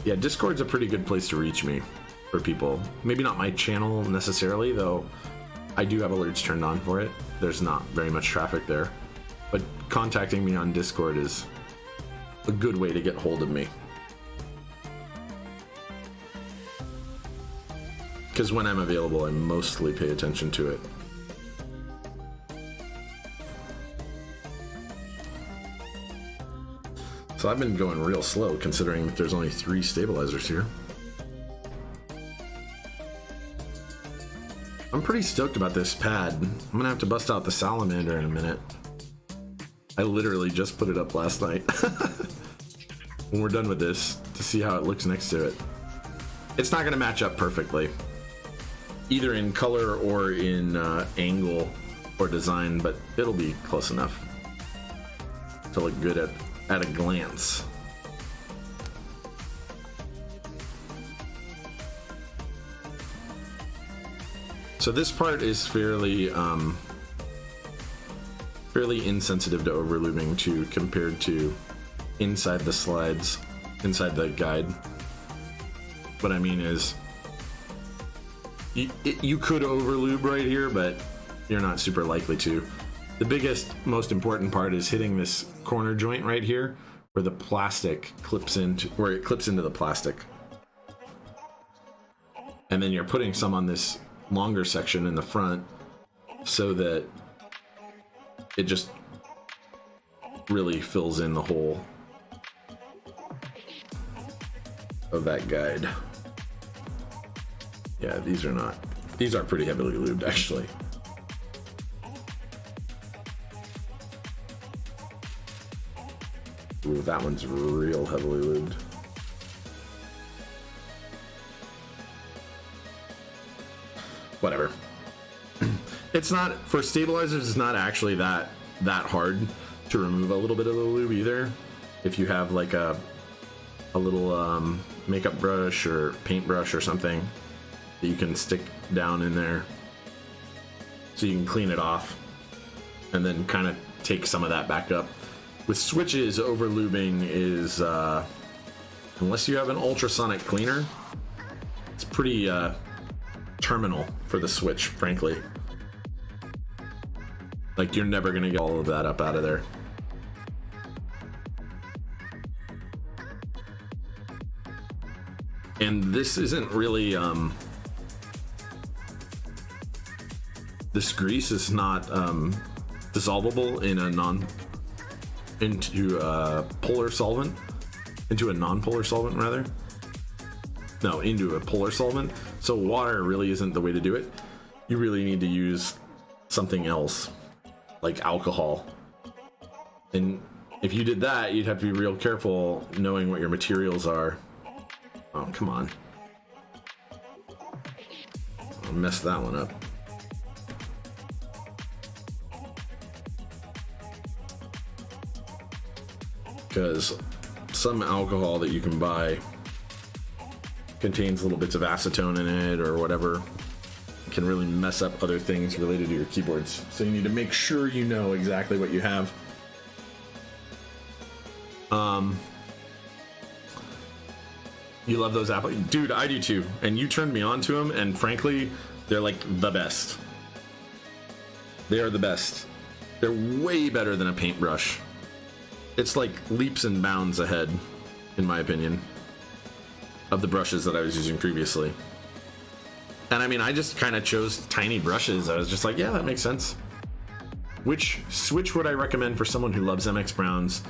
Yeah, Discord's a pretty good place to reach me for people. Maybe not my channel necessarily, though I do have alerts turned on for it. There's not very much traffic there. But contacting me on Discord is a good way to get hold of me. Because when I'm available, I mostly pay attention to it. So I've been going real slow, considering that there's only 3 stabilizers here. I'm pretty stoked about this pad. I'm gonna have to bust out the salamander in a minute. I literally just put it up last night. When we're done with this, to see how it looks next to it. It's not gonna match up perfectly, either in color or in angle or design, but it'll be close enough to look good at a glance. So this part is fairly insensitive to overlubing too, compared to inside the slides, inside the guide. What I mean is, You could overlube right here, but you're not super likely to. The biggest, most important part is hitting this corner joint right here, where the plastic clips into, where it clips into the plastic. And then you're putting some on this longer section in the front so that it just really fills in the hole of that guide. Yeah, these are pretty heavily lubed actually. Ooh, that one's real heavily lubed. Whatever. It's not, for stabilizers, it's not actually that hard to remove a little bit of the lube either. If you have like a little makeup brush or paintbrush or something that you can stick down in there so you can clean it off and then kind of take some of that back up. With switches, over lubing is, unless you have an ultrasonic cleaner, it's pretty terminal for the switch, frankly. Like, you're never gonna get all of that up out of there. And this isn't really, this grease is not dissolvable in a into a polar solvent, into a non-polar solvent rather. No, into a polar solvent. So water really isn't the way to do it. You really need to use something else, like alcohol. And if you did that, you'd have to be real careful knowing what your materials are. Oh, come on. I'll mess that one up. Because some alcohol that you can buy contains little bits of acetone in it or whatever. It can really mess up other things related to your keyboards. So you need to make sure you know exactly what you have. You love those Apple? Dude, I do too. And you turned me on to them, and frankly, they're like the best. They are the best. They're way better than a paintbrush. It's like leaps and bounds ahead, in my opinion, of the brushes that I was using previously. And I mean, I just kind of chose tiny brushes. I was just like, yeah, that makes sense. Which switch would I recommend for someone who loves MX Browns?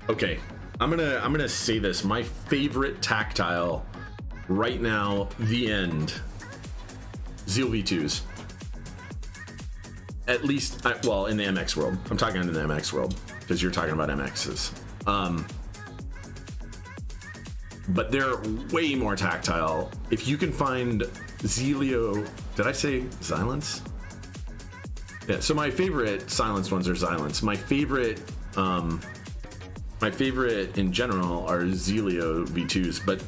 Okay, I'm gonna say this. My favorite tactile right now, the end, Zeal V2s. At least, well, in the MX world. I'm talking in the MX world because you're talking about MXs. But they're way more tactile. If you can find Zelio, did I say Silence? Yeah. So my favorite silenced ones are Silence. My favorite in general are Zelio V2s. But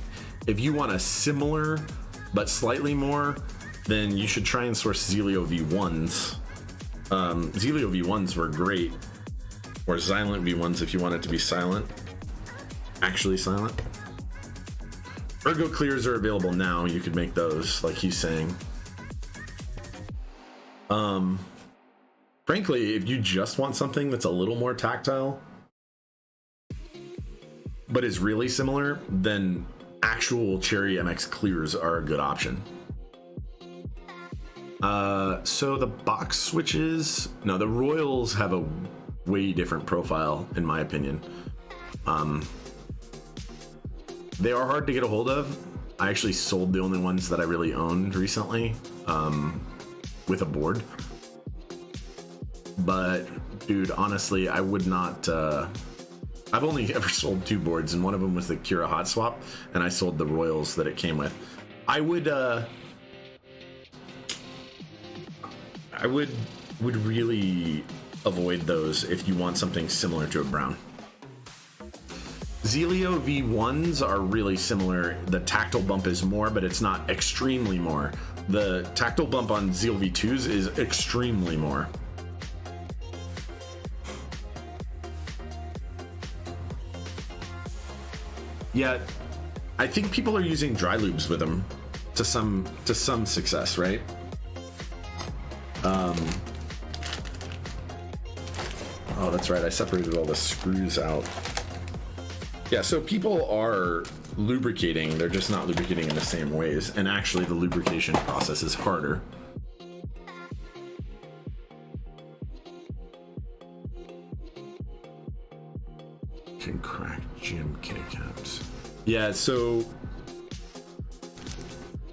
if you want a similar but slightly more, then you should try and source Zelio V1s. Zelio V1s were great, or Silent V1s if you want it to be silent, actually silent. Ergo clears are available now. You could make those, like he's saying. Frankly, if you just want something that's a little more tactile, but is really similar, then actual Cherry MX clears are a good option. So the box switches, no, the Royals have a way different profile, in my opinion. They are hard to get a hold of. I actually sold the only ones that I really owned recently, with a board. But dude, honestly, I would not, I've only ever sold 2 boards, and one of them was the Cura Hot Swap, and I sold the Royals that it came with. I would really avoid those if you want something similar to a Brown. Zelio V1s are really similar. The tactile bump is more, but it's not extremely more. The tactile bump on Zeal V2s is extremely more. Yeah, I think people are using dry lubes with them to some success, right? Oh, that's right. I separated all the screws out. Yeah, so people are lubricating. They're just not lubricating in the same ways. And actually, the lubrication process is harder. Can crack GMK caps. Yeah, so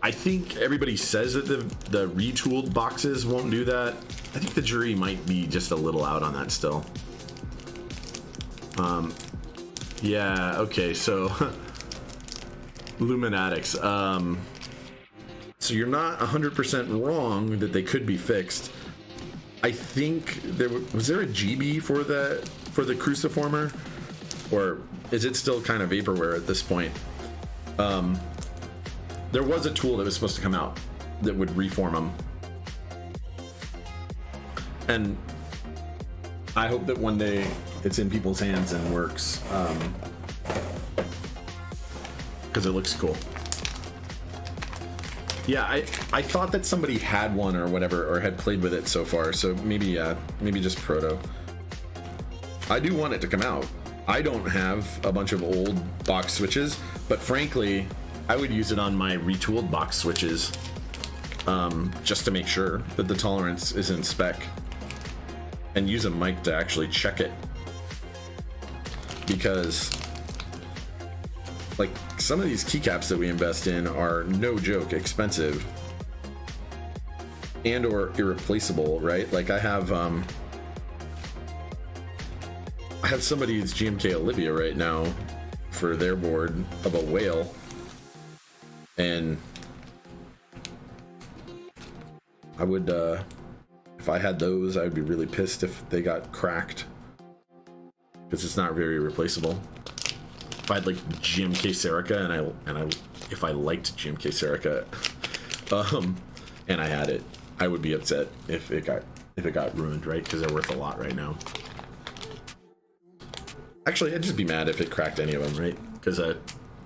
I think everybody says that the retooled boxes won't do that. I think the jury might be just a little out on that still. Yeah, okay, so Luminatics. So you're not 100% wrong that they could be fixed. I think was there a GB for the cruciformer, or is it still kind of vaporware at this point? There was a tool that was supposed to come out that would reform them, and I hope that one day it's in people's hands and works, because it looks cool. Yeah, I thought that somebody had one or whatever, or had played with it so far, so maybe just proto. I do want it to come out. I don't have a bunch of old box switches, but frankly, I would use it on my retooled box switches, just to make sure that the tolerance is in spec, and use a mic to actually check it. Because like some of these keycaps that we invest in are no joke expensive and or irreplaceable, right? Like I have somebody's GMK Olivia right now for their board of a whale, and I would if I had those, I would be really pissed if they got cracked, because it's not very replaceable. If I had like GMK Serica and I if I liked GMK Serica, and I had it, I would be upset if it got ruined, right? Because they're worth a lot right now. Actually, I'd just be mad if it cracked any of them, right? Because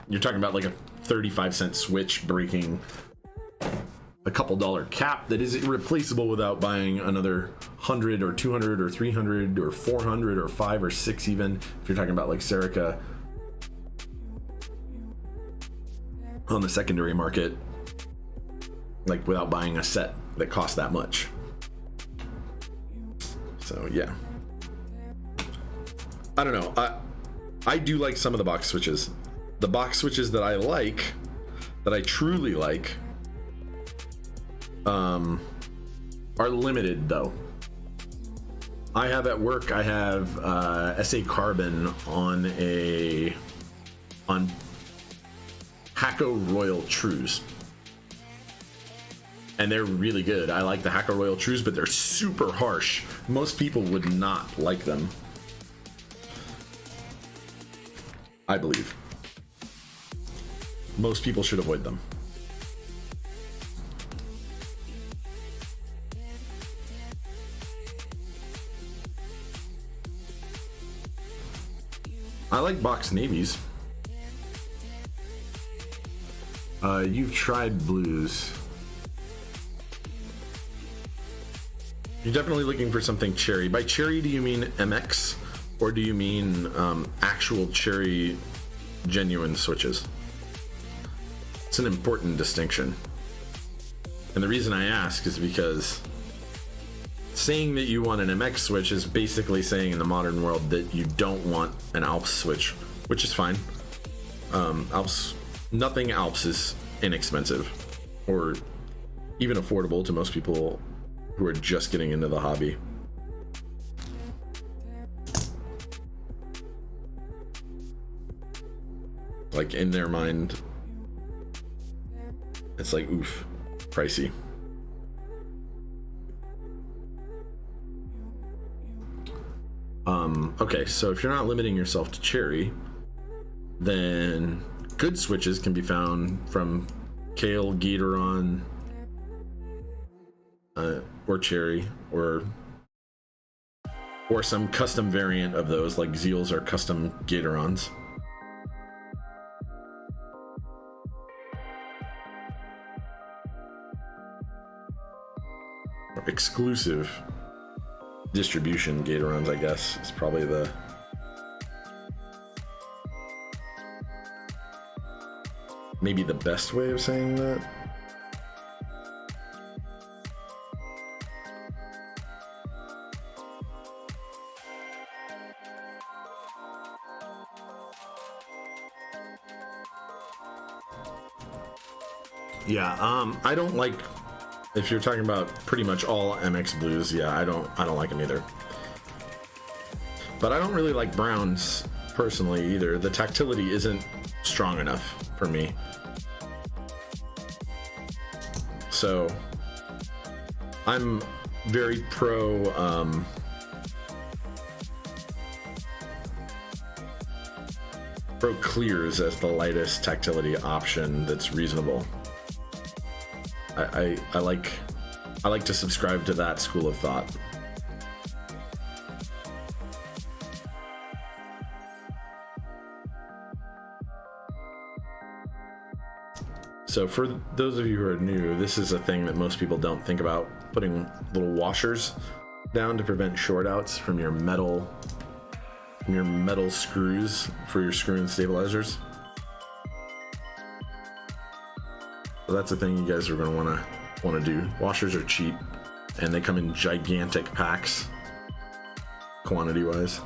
you're talking about like a 35-cent switch breaking a couple $1 cap that is irreplaceable without buying another 100 or 200 or 300 or 400 or 5 or 6 even. If you're talking about like Serica on the secondary market, like without buying a set that costs that much. So yeah, I don't know. I do like some of the box switches. The box switches that I like, that I truly like, are limited though. I have at work, I have SA Carbon on Hacko Royal Trues, and they're really good. I like the Hacko Royal Trues, but they're super harsh. Most people would not like them, I believe. Most people should avoid them. I like box navies. You've tried blues. You're definitely looking for something cherry. By cherry, do you mean MX, or do you mean actual cherry genuine switches? It's an important distinction. And the reason I ask is because saying that you want an MX switch is basically saying in the modern world that you don't want an Alps switch, which is fine. Nothing Alps is inexpensive or even affordable to most people who are just getting into the hobby. Like in their mind, it's like, oof, pricey. Okay, so if you're not limiting yourself to cherry, then good switches can be found from Kale, Gateron, or cherry, or some custom variant of those, like Zeals or custom Gaterons. exclusive distribution Gatoruns, I guess, is probably the maybe the best way of saying that. Yeah, I don't like, if you're talking about pretty much all MX blues, yeah, I don't like them either. But I don't really like browns personally either. The tactility isn't strong enough for me. So I'm very pro clears as the lightest tactility option that's reasonable. I like to subscribe to that school of thought. So for those of you who are new, this is a thing that most people don't think about, putting little washers down to prevent short outs from your metal screws for your screw and stabilizers. So that's a thing you guys are going to want to do. Washers are cheap, and they come in gigantic packs, quantity-wise.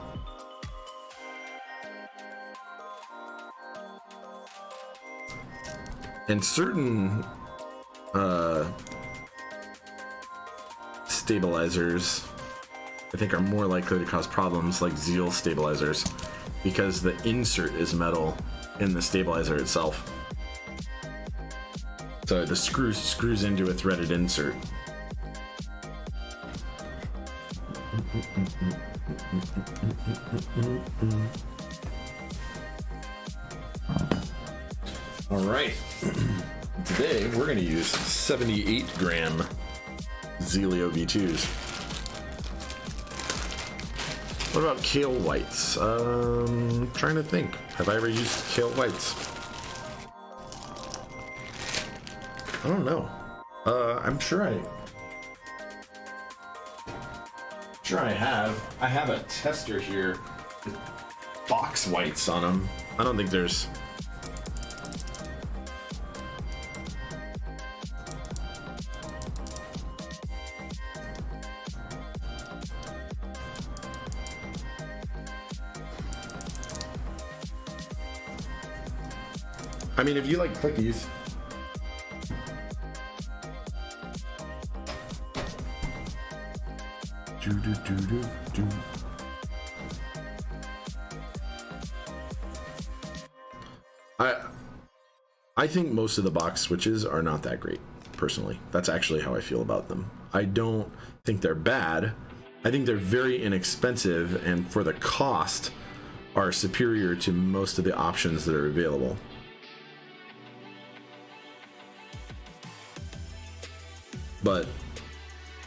And certain stabilizers, I think, are more likely to cause problems, like Zeal stabilizers, because the insert is metal in the stabilizer itself. So the screws into a threaded insert. All right. Today we're going to use 78 gram Zelio V2s. What about kale whites? Trying to think. Have I ever used kale whites? I don't know. I'm sure I have. I have a tester here with box whites on them. I don't think there's. I mean, if you like clickies. I think most of the box switches are not that great, personally. That's actually how I feel about them. I don't think they're bad. I think they're very inexpensive, and for the cost are superior to most of the options that are available. But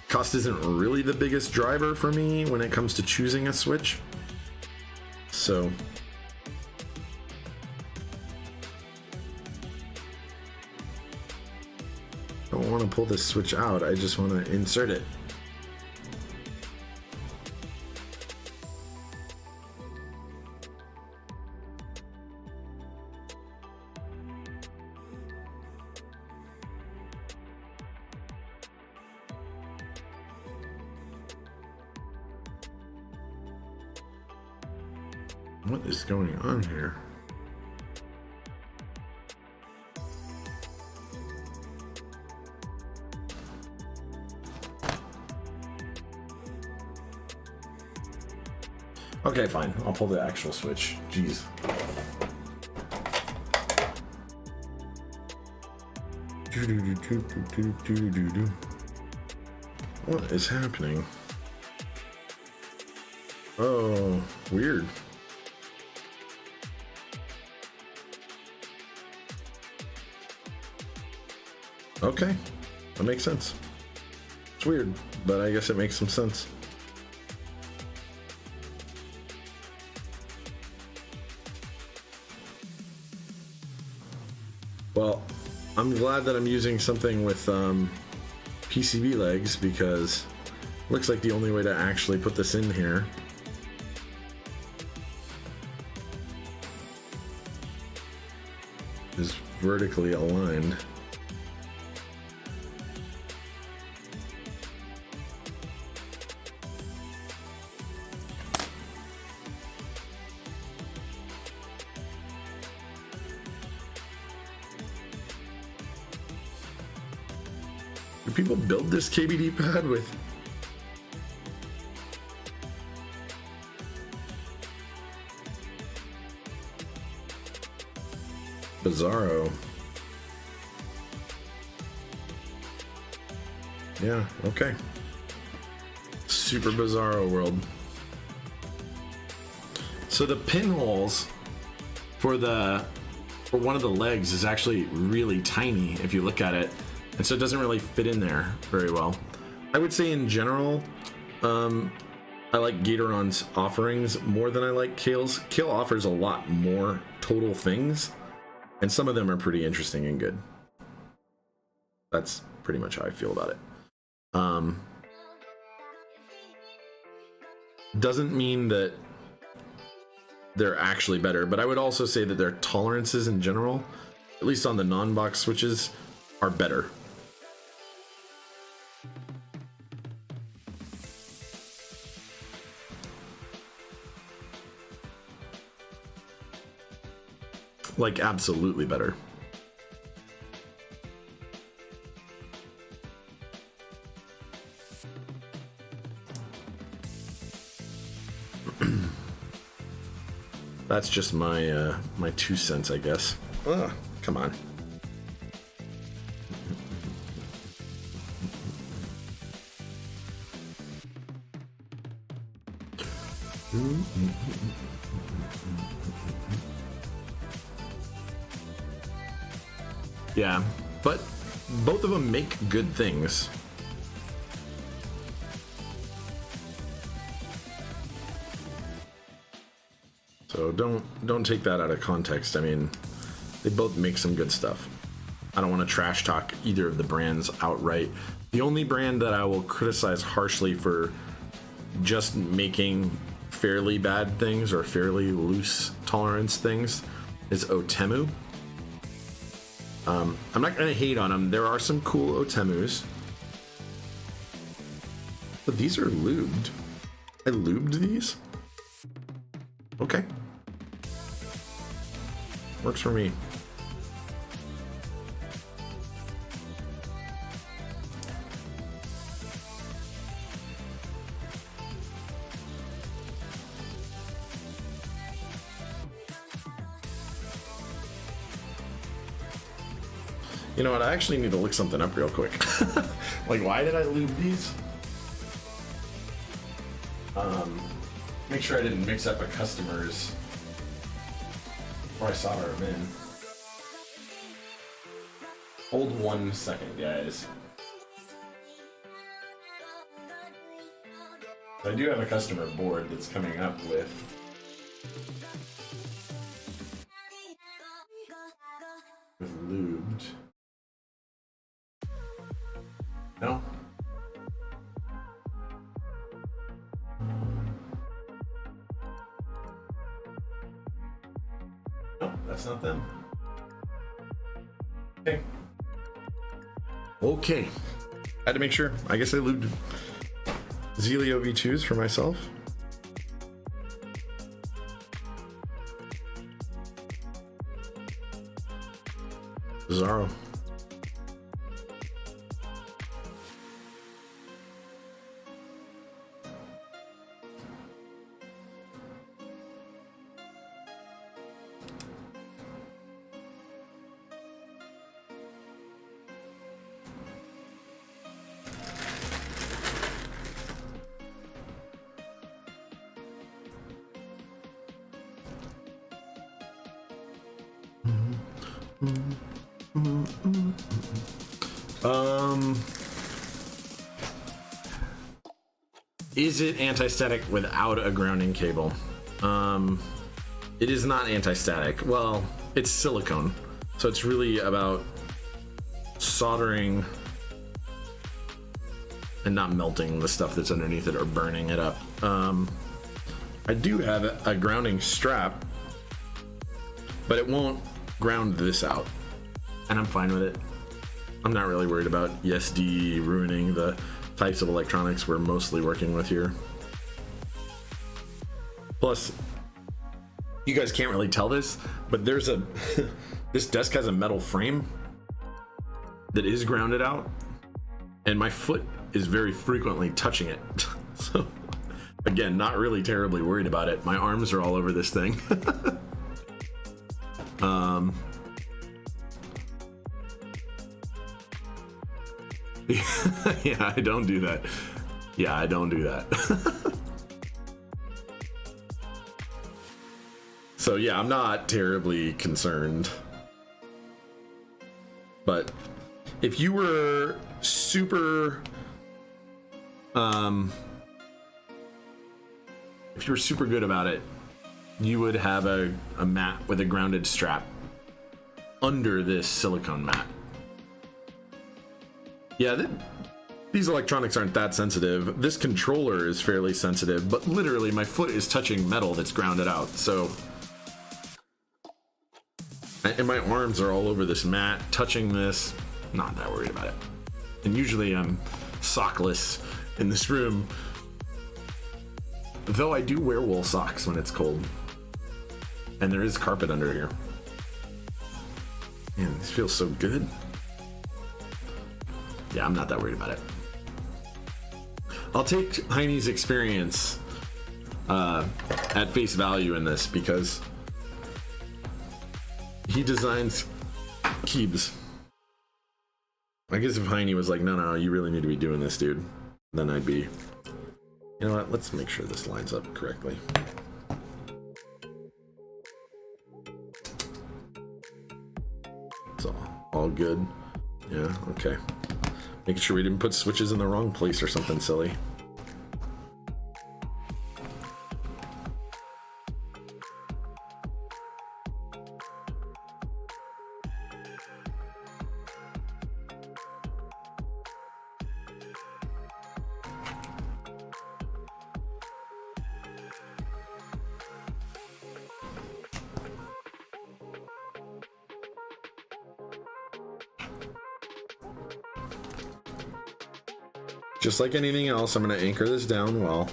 cost isn't really the biggest driver for me when it comes to choosing a switch. So I don't want to pull this switch out, I just want to insert it. What is going on here? Okay, fine. I'll pull the actual switch. Jeez. What is happening? Oh, weird. Okay, that makes sense. It's weird, but I guess it makes some sense. Well, I'm glad that I'm using something with PCB legs because looks like the only way to actually put this in here is vertically aligned. Do people build this KBDpad with Bizarro? Yeah, okay. Super Bizarro world. So the pinholes for one of the legs is actually really tiny if you look at it. And so it doesn't really fit in there very well. I would say in general, I like Gatoron's offerings more than I like Kale's. Kale offers a lot more total things, and some of them are pretty interesting and good. That's pretty much how I feel about it. Doesn't mean that they're actually better, but I would also say that their tolerances in general, at least on the non-box switches, are better. Like, absolutely better. That's just my my 2 cents, I guess. Ugh, come on. Yeah, but both of them make good things. So don't take that out of context. I mean, they both make some good stuff. I don't want to trash talk either of the brands outright. The only brand that I will criticize harshly for just making fairly bad things or fairly loose tolerance things is Otemu. I'm not going to hate on them. There are some cool Otemus. But these are lubed. I lubed these? Okay. Works for me. You know what? I actually need to look something up real quick. Like, why did I lube these? Make sure I didn't mix up a customer's before I solder them in. Hold 1 second, guys. I do have a customer board that's coming up with lubed. No. No, that's not them. Okay. Okay. Had to make sure. I guess I lubed Zelio V2s for myself. Bizarro. Is it anti-static without a grounding cable? It is not anti-static. Well, it's silicone, so it's really about soldering and not melting the stuff that's underneath it or burning it up. I do have a grounding strap, but it won't ground this out, and I'm fine with it. I'm not really worried about ESD ruining the types of electronics we're mostly working with here. Plus, you guys can't really tell this, but there's a this desk has a metal frame that is grounded out, and my foot is very frequently touching it. So again, not really terribly worried about it. My arms are all over this thing. Yeah, I don't do that. Yeah, I don't do that. So yeah, I'm not terribly concerned. But if you were super good about it, you would have a mat with a grounded strap under this silicone mat. Yeah, these electronics aren't that sensitive. This controller is fairly sensitive, but literally my foot is touching metal that's grounded out, so... And my arms are all over this mat, touching this. Not that worried about it. And usually I'm sockless in this room, though I do wear wool socks when it's cold. And there is carpet under here. Man, this feels so good. Yeah, I'm not that worried about it. I'll take Heine's experience at face value in this, because he designs keybs. I guess if Heine was like, no, you really need to be doing this, dude, then I'd be, you know what, let's make sure this lines up correctly. It's all good. Yeah, okay. Making sure we didn't put switches in the wrong place or something silly. Just like anything else, I'm going to anchor this down well.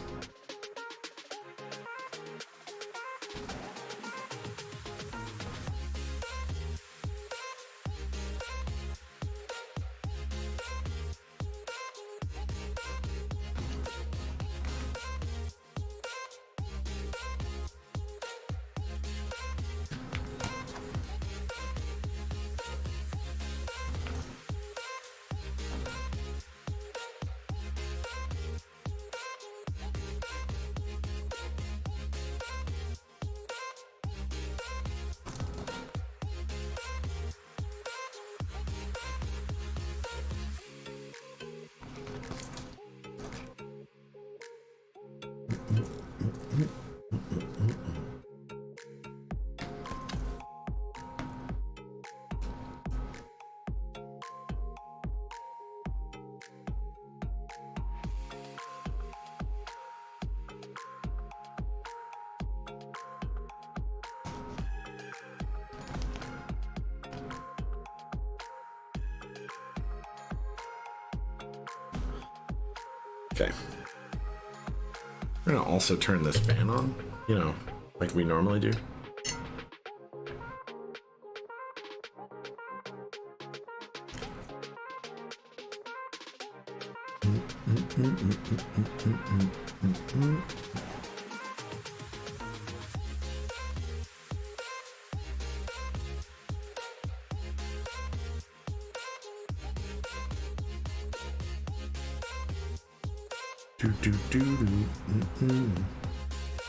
Okay. I'm gonna also turn this fan on, you know, like we normally do.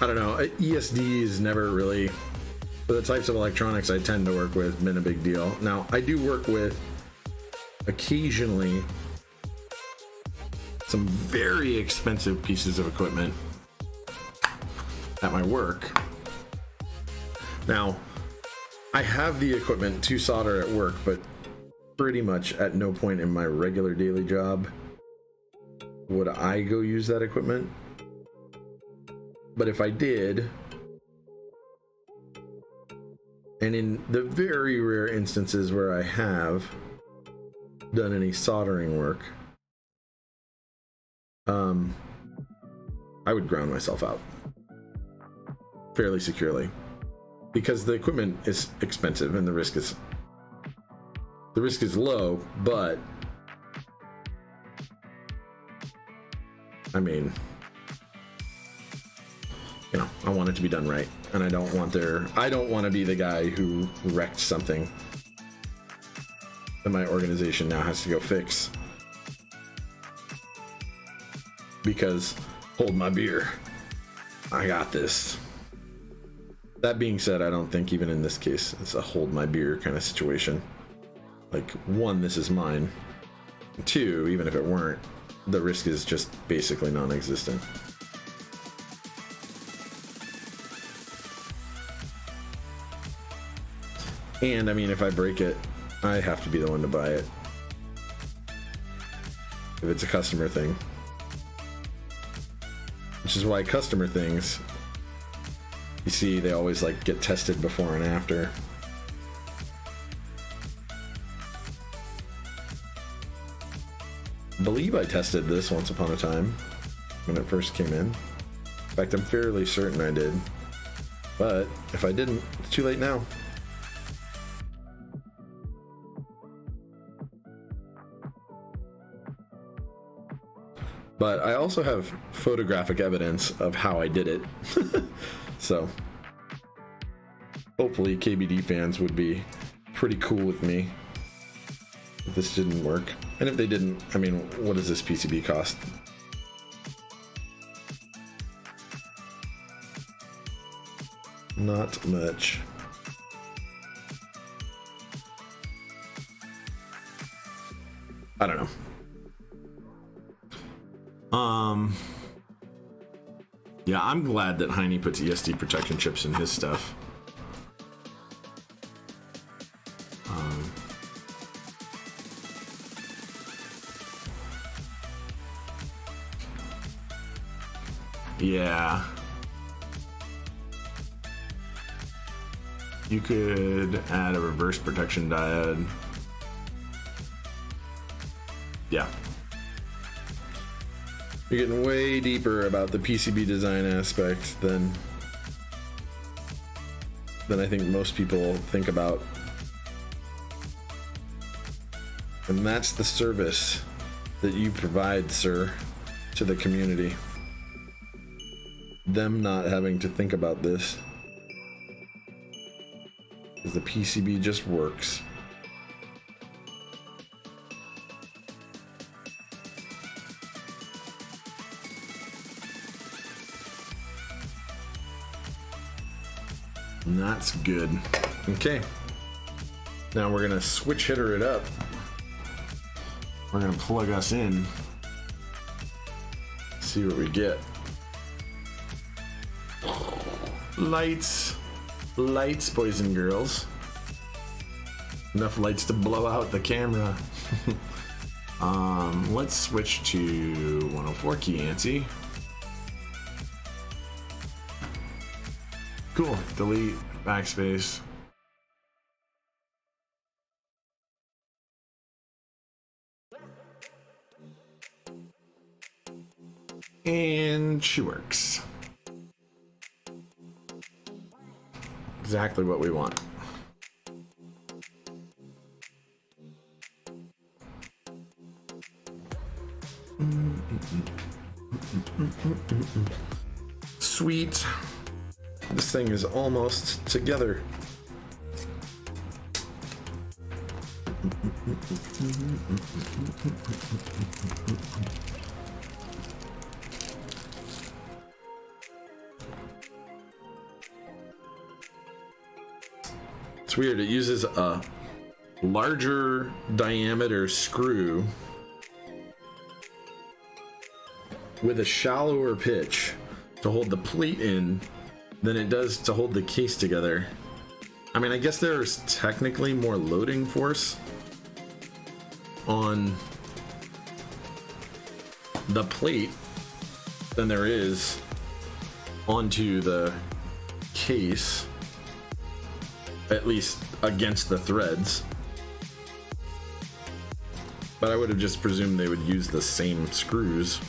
I don't know. ESD is never really, for the types of electronics I tend to work with, been a big deal. Now, I do work with occasionally some very expensive pieces of equipment at my work. Now, I have the equipment to solder at work, but pretty much at no point in my regular daily job would I go use that equipment. But if I did, and in the very rare instances where I have done any soldering work, I would ground myself out fairly securely, because the equipment is expensive and the risk is low, but I mean, you know, I want it to be done right, and I don't want to be the guy who wrecked something that my organization now has to go fix because, hold my beer, I got this. That being said, I don't think even in this case it's a hold my beer kind of situation. Like, one, this is mine. Two, even if it weren't, the risk is just basically non-existent. And I mean, if I break it, I have to be the one to buy it. If it's a customer thing. Which is why customer things, you see, they always like get tested before and after. I believe I tested this once upon a time when it first came in. In fact, I'm fairly certain I did. But if I didn't, it's too late now. But I also have photographic evidence of how I did it. So hopefully KBD fans would be pretty cool with me if this didn't work. And if they didn't, I mean, what does this PCB cost? Not much. I don't know. Yeah, I'm glad that Heine puts ESD protection chips in his stuff. Yeah. You could add a reverse protection diode. Yeah. You're getting way deeper about the PCB design aspect than I think most people think about. And that's the service that you provide, sir, to the community. Them not having to think about this. Because the PCB just works. And that's good. Okay. Now we're gonna switch hitter it up. We're gonna plug us in. See what we get. Lights. Lights, boys and girls. Enough lights to blow out the camera. Let's switch to 104 key ANSI. Cool. Delete, backspace. And she works. Exactly what we want. Sweet. This thing is almost together. It's weird. It uses a larger diameter screw with a shallower pitch to hold the plate in than it does to hold the case together. I mean, I guess there's technically more loading force on the plate than there is onto the case, at least against the threads. But I would have just presumed they would use the same screws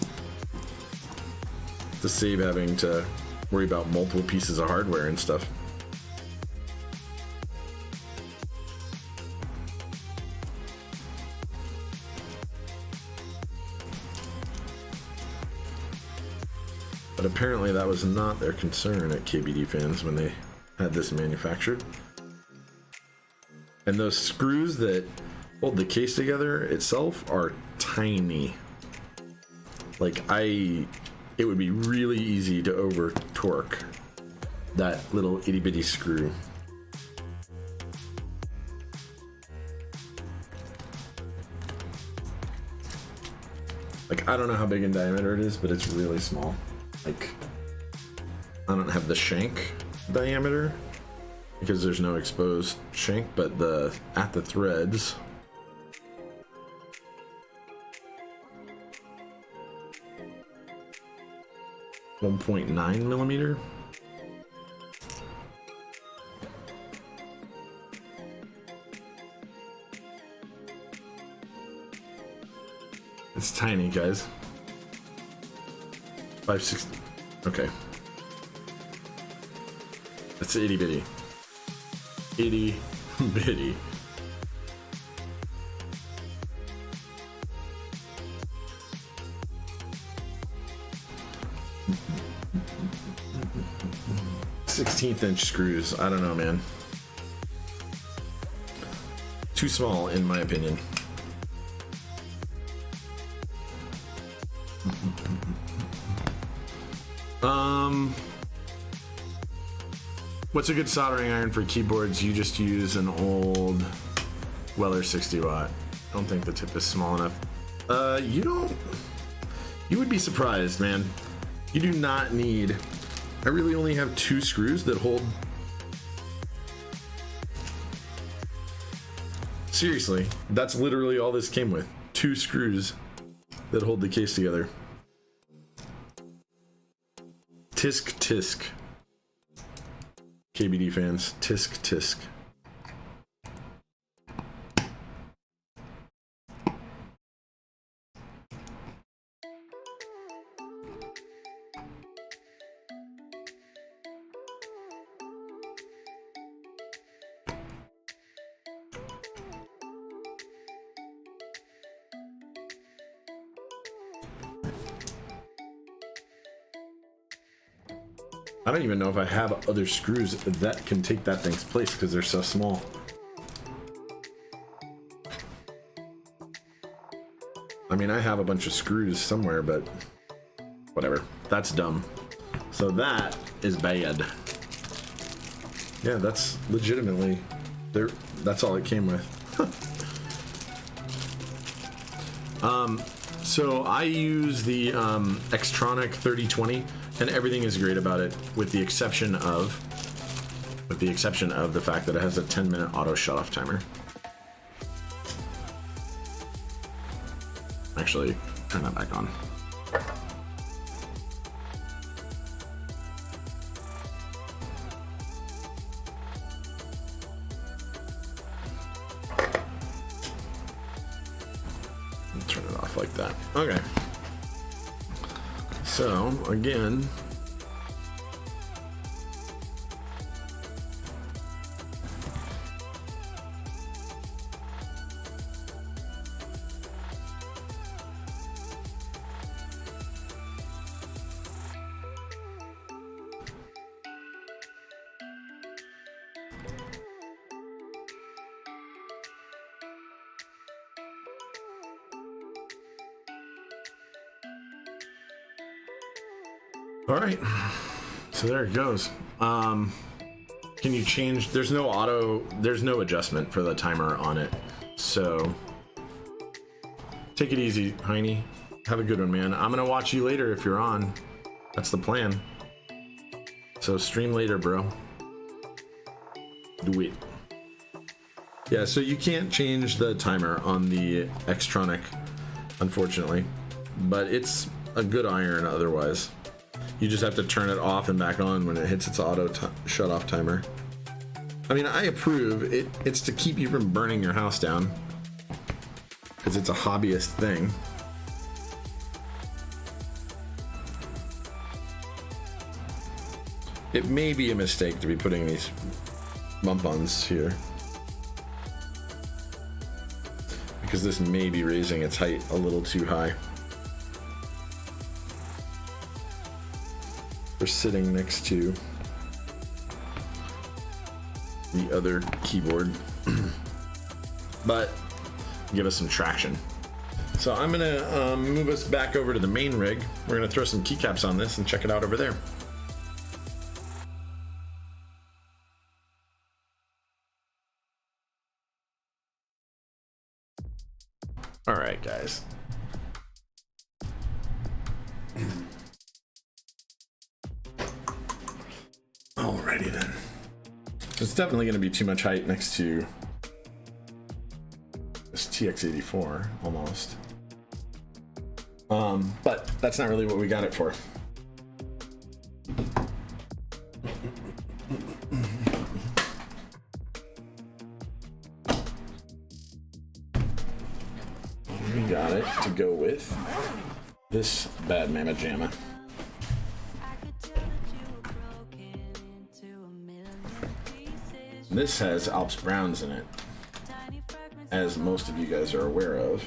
to save having to worry about multiple pieces of hardware and stuff. But apparently that was not their concern at KBD Fans when they had this manufactured. And those screws that hold the case together itself are tiny. Like it would be really easy to over torque that little itty bitty screw. Like, I don't know how big in diameter it is, but it's really small. Like, I don't have the shank diameter because there's no exposed shank, but at the threads, .9 millimeter. It's tiny, guys. 5/6. Okay. That's itty bitty. Itty bitty. Inch screws. I don't know, man. Too small, in my opinion. What's a good soldering iron for keyboards? You just use an old Weller 60 watt. I don't think the tip is small enough. You would be surprised, man. You do not need. I really only have 2 screws that hold. Seriously, that's literally all this came with. 2 screws that hold the case together. Tisk tisk. KBD fans, tisk tisk. I don't even know if I have other screws that can take that thing's place because they're so small. I mean, I have a bunch of screws somewhere, but whatever. That's dumb. So that is bad. Yeah, that's legitimately there. That's all it came with. So I use the Xtronic 3020. And everything is great about it, with the exception of the fact that it has a 10-minute auto shut-off timer. Actually, turn that back on. Turn it off like that. Okay. So, again, all right, so there it goes. Can you change? There's no adjustment for the timer on it. So take it easy, Heine. Have a good one, man. I'm gonna watch you later if you're on. That's the plan. So stream later, bro. Do it. Yeah, so you can't change the timer on the Xtronic, unfortunately. but it's a good iron otherwise. You just have to turn it off and back on when it hits its auto shut off timer. I mean, I approve. It's to keep you from burning your house down, because it's a hobbyist thing. It may be a mistake to be putting these bump-ons here, because this may be raising its height a little too high. We're sitting next to the other keyboard, but give us some traction. So I'm gonna move us back over to the main rig. We're gonna throw some keycaps on this and check it out over there. All right, guys. Alrighty then. It's definitely going to be too much height next to this TX84, almost. But that's not really what we got it for. We got it to go with this bad mamma jamma. This has Alps Browns in it, as most of you guys are aware of.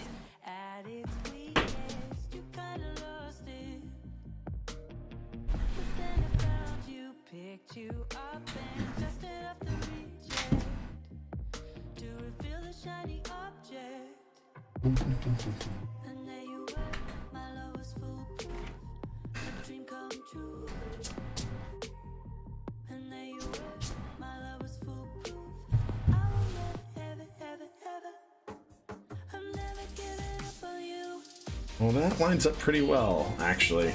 Well, that lines up pretty well, actually.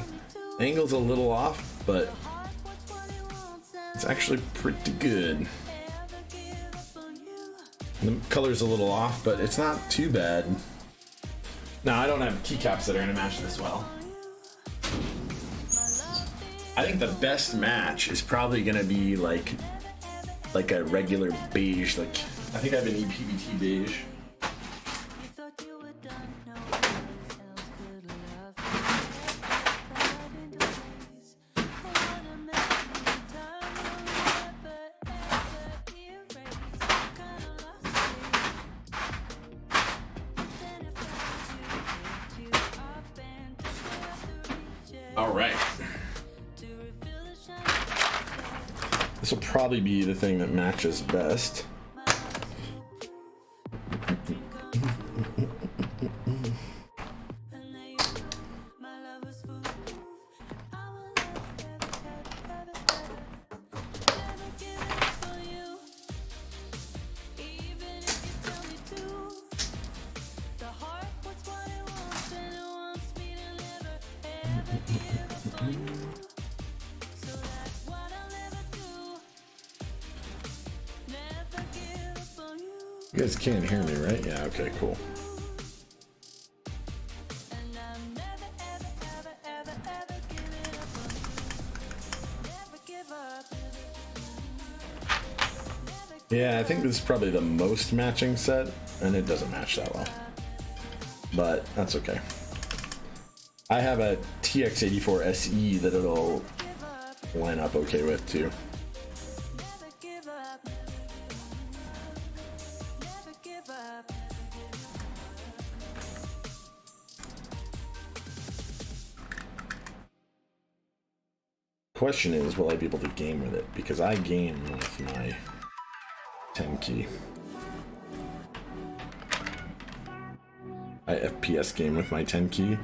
Angle's a little off, but it's actually pretty good. The color's a little off, but it's not too bad. Now, I don't have keycaps that are gonna match this well. I think the best match is probably gonna be like a regular beige. Like, I think I have an EPBT beige. All right. This will probably be the thing that matches best. You guys can't hear me, right? Yeah, okay, cool. Yeah, I think this is probably the most matching set, and it doesn't match that well. But that's okay. I have a TX84 SE that it'll line up okay with too. Question is, will I be able to game with it? Because I game with my 10 key. I FPS game with my 10 key,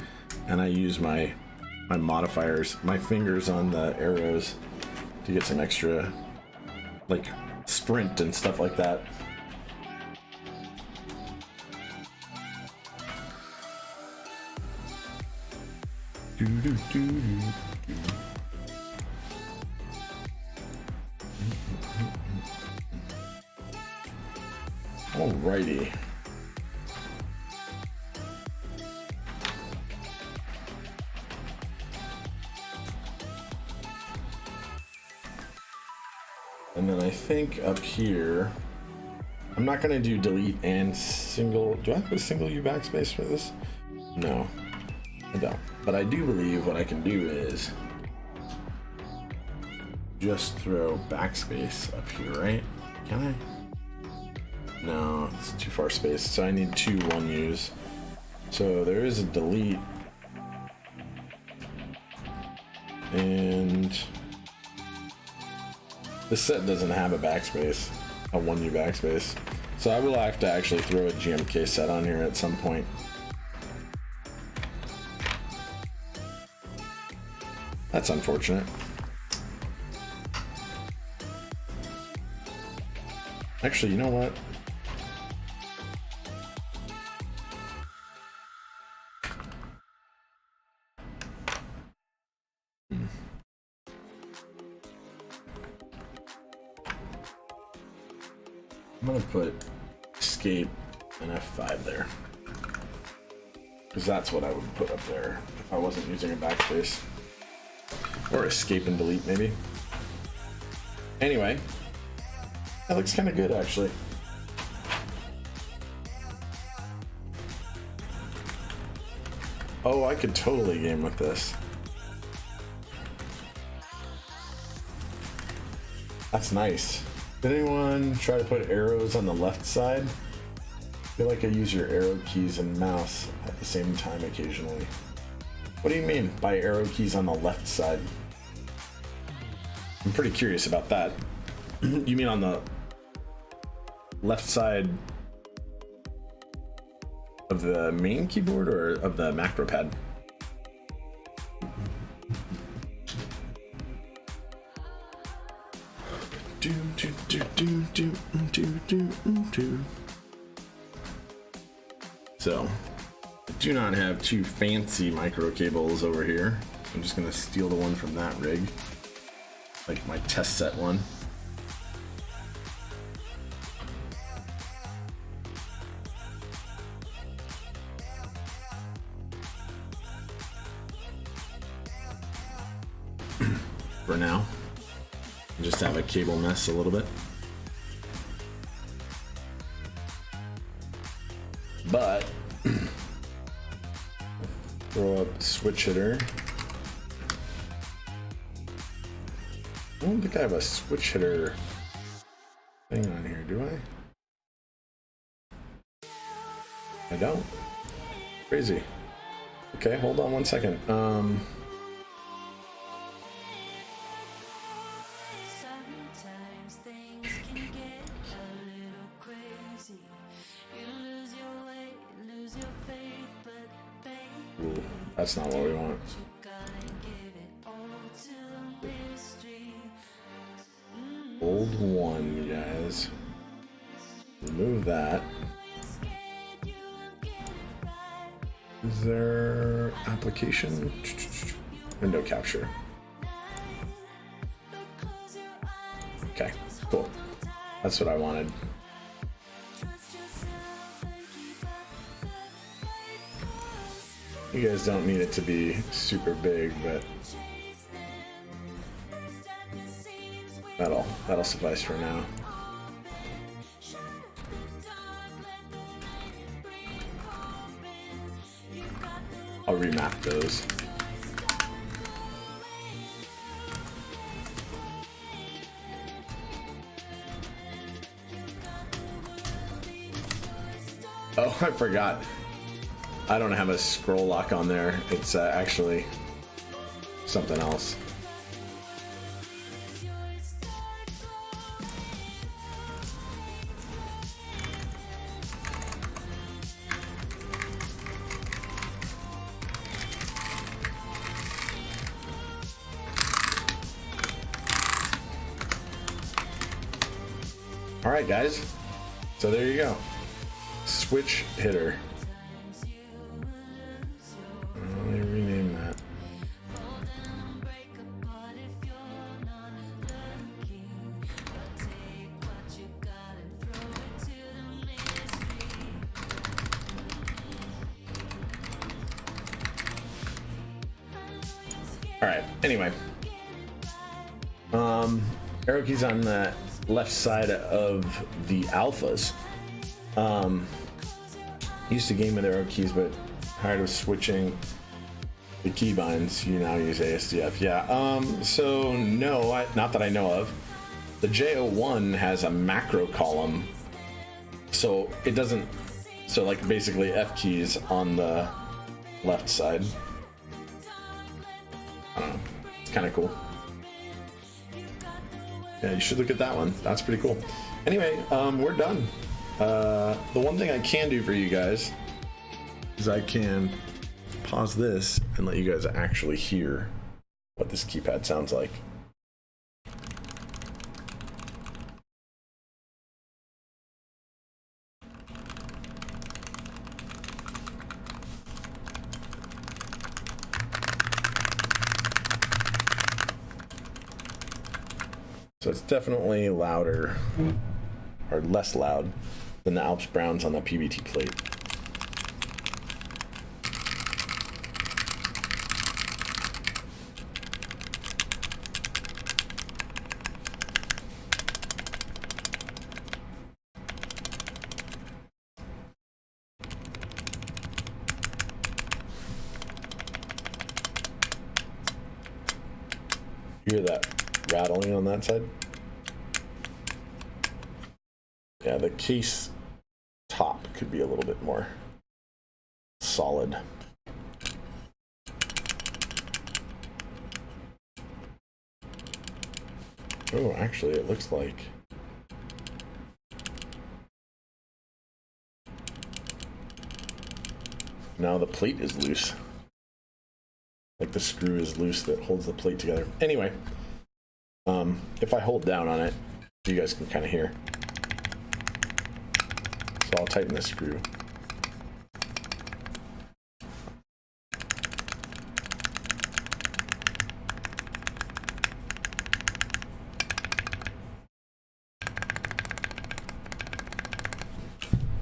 and I use my modifiers, my fingers on the arrows to get some extra, like, sprint and stuff like that. Alrighty. And then I think up here, I'm not gonna do delete and single. Do I have a single U backspace for this? No, I don't. But I do believe what I can do is just throw backspace up here, right? Can I? No, it's too far spaced. So I need two 1Us. So there is a delete. And this set doesn't have a backspace, a 1U backspace. So I will have to actually throw a GMK set on here at some point. That's unfortunate. Actually, you know what? I'm gonna put escape and F5 there, because that's what I would put up there if I wasn't using a backspace, or escape and delete maybe. Anyway, that looks kind of good actually. Oh, I could totally game with this. That's nice. Did anyone try to put arrows on the left side? I feel like I use your arrow keys and mouse at the same time occasionally. What do you mean by arrow keys on the left side? I'm pretty curious about that. You mean on the left side of the main keyboard or of the macro pad? So, I do not have two fancy micro cables over here. I'm just gonna steal the one from that rig, like my test set one. For now, just have a cable mess a little bit. But throw up switch hitter. I don't think I have a switch hitter thing on here, do I? I don't. Crazy. Okay, hold on one second. Ooh, that's not what we want. Old one, you guys. Remove that. Is there application? Window capture. Okay, cool. That's what I wanted. You guys don't need it to be super big, but that'll suffice for now. I'll remap those. Oh, I forgot. I don't have a scroll lock on there. It's actually something else. All right, guys. So there you go. Switch hitter. Let me rename that. All right. Anyway, arrow keys on the left side of the alphas. Used to game with arrow keys, but tired of switching the keybinds. You now use ASDF. Yeah. So no, not that I know of. The J01 has a macro column, so it doesn't. So like basically F keys on the left side. I don't know. It's kind of cool. Yeah, you should look at that one. That's pretty cool. Anyway, we're done. The one thing I can do for you guys is I can pause this and let you guys actually hear what this keypad sounds like. So it's definitely louder, or less loud, than the Alps Browns on the PBT plate. You hear that rattling on that side? Yeah, the case top could be a little bit more solid. Oh, actually, it looks like now the plate is loose. Like the screw is loose that holds the plate together. Anyway, if I hold down on it, you guys can kind of hear. So I'll tighten the screw.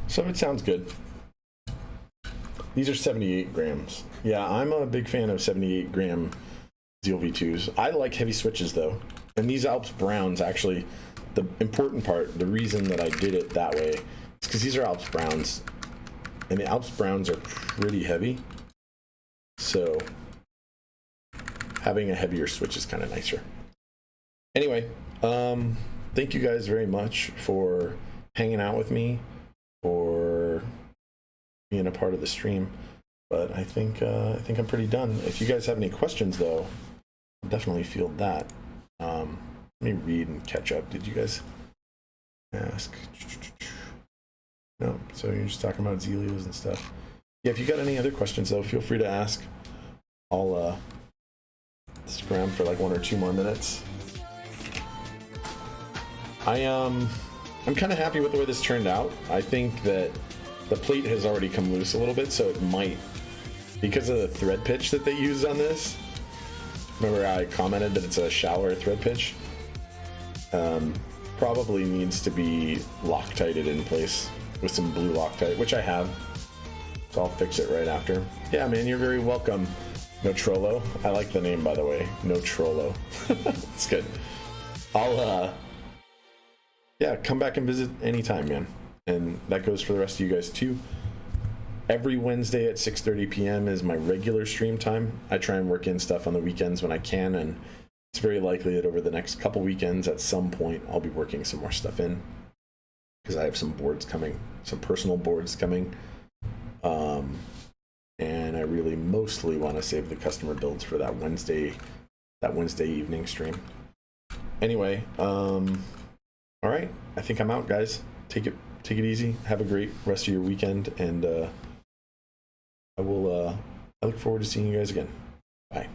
So it sounds good. These are 78 grams. Yeah, I'm a big fan of 78 gram Zeal V2s. I like heavy switches though. And these Alps Browns, actually, the important part, the reason that I did it that way, is because these are Alps Browns. And the Alps Browns are pretty heavy. So having a heavier switch is kind of nicer. Anyway, thank you guys very much for hanging out with me, for being a part of the stream. But I think I'm pretty done. If you guys have any questions though, I'll definitely field that. Let me read and catch up. Did you guys ask? No, so you're just talking about Zelios and stuff. Yeah, if you got any other questions though, feel free to ask. I'll stick around for like 1 or 2 more minutes. I'm kind of happy with the way this turned out. I think that the plate has already come loose a little bit, so it might, because of the thread pitch that they used on this. Remember I commented that it's a shallower thread pitch? Probably needs to be Loctited in place with some blue Loctite, which I have. So I'll fix it right after. Yeah, man, you're very welcome. No Trollo. I like the name, by the way. No Trollo. It's good. I'll, yeah, come back and visit anytime, man. And that goes for the rest of you guys too. Every Wednesday at 6:30 p.m. is my regular stream time. I try and work in stuff on the weekends when I can, and it's very likely that over the next couple weekends at some point I'll be working some more stuff in, because I have some boards coming, some personal boards coming, and I really mostly want to save the customer builds for that Wednesday evening stream. Anyway, all right, I think I'm out, guys. Take it easy. Have a great rest of your weekend, and I look forward to seeing you guys again. Bye.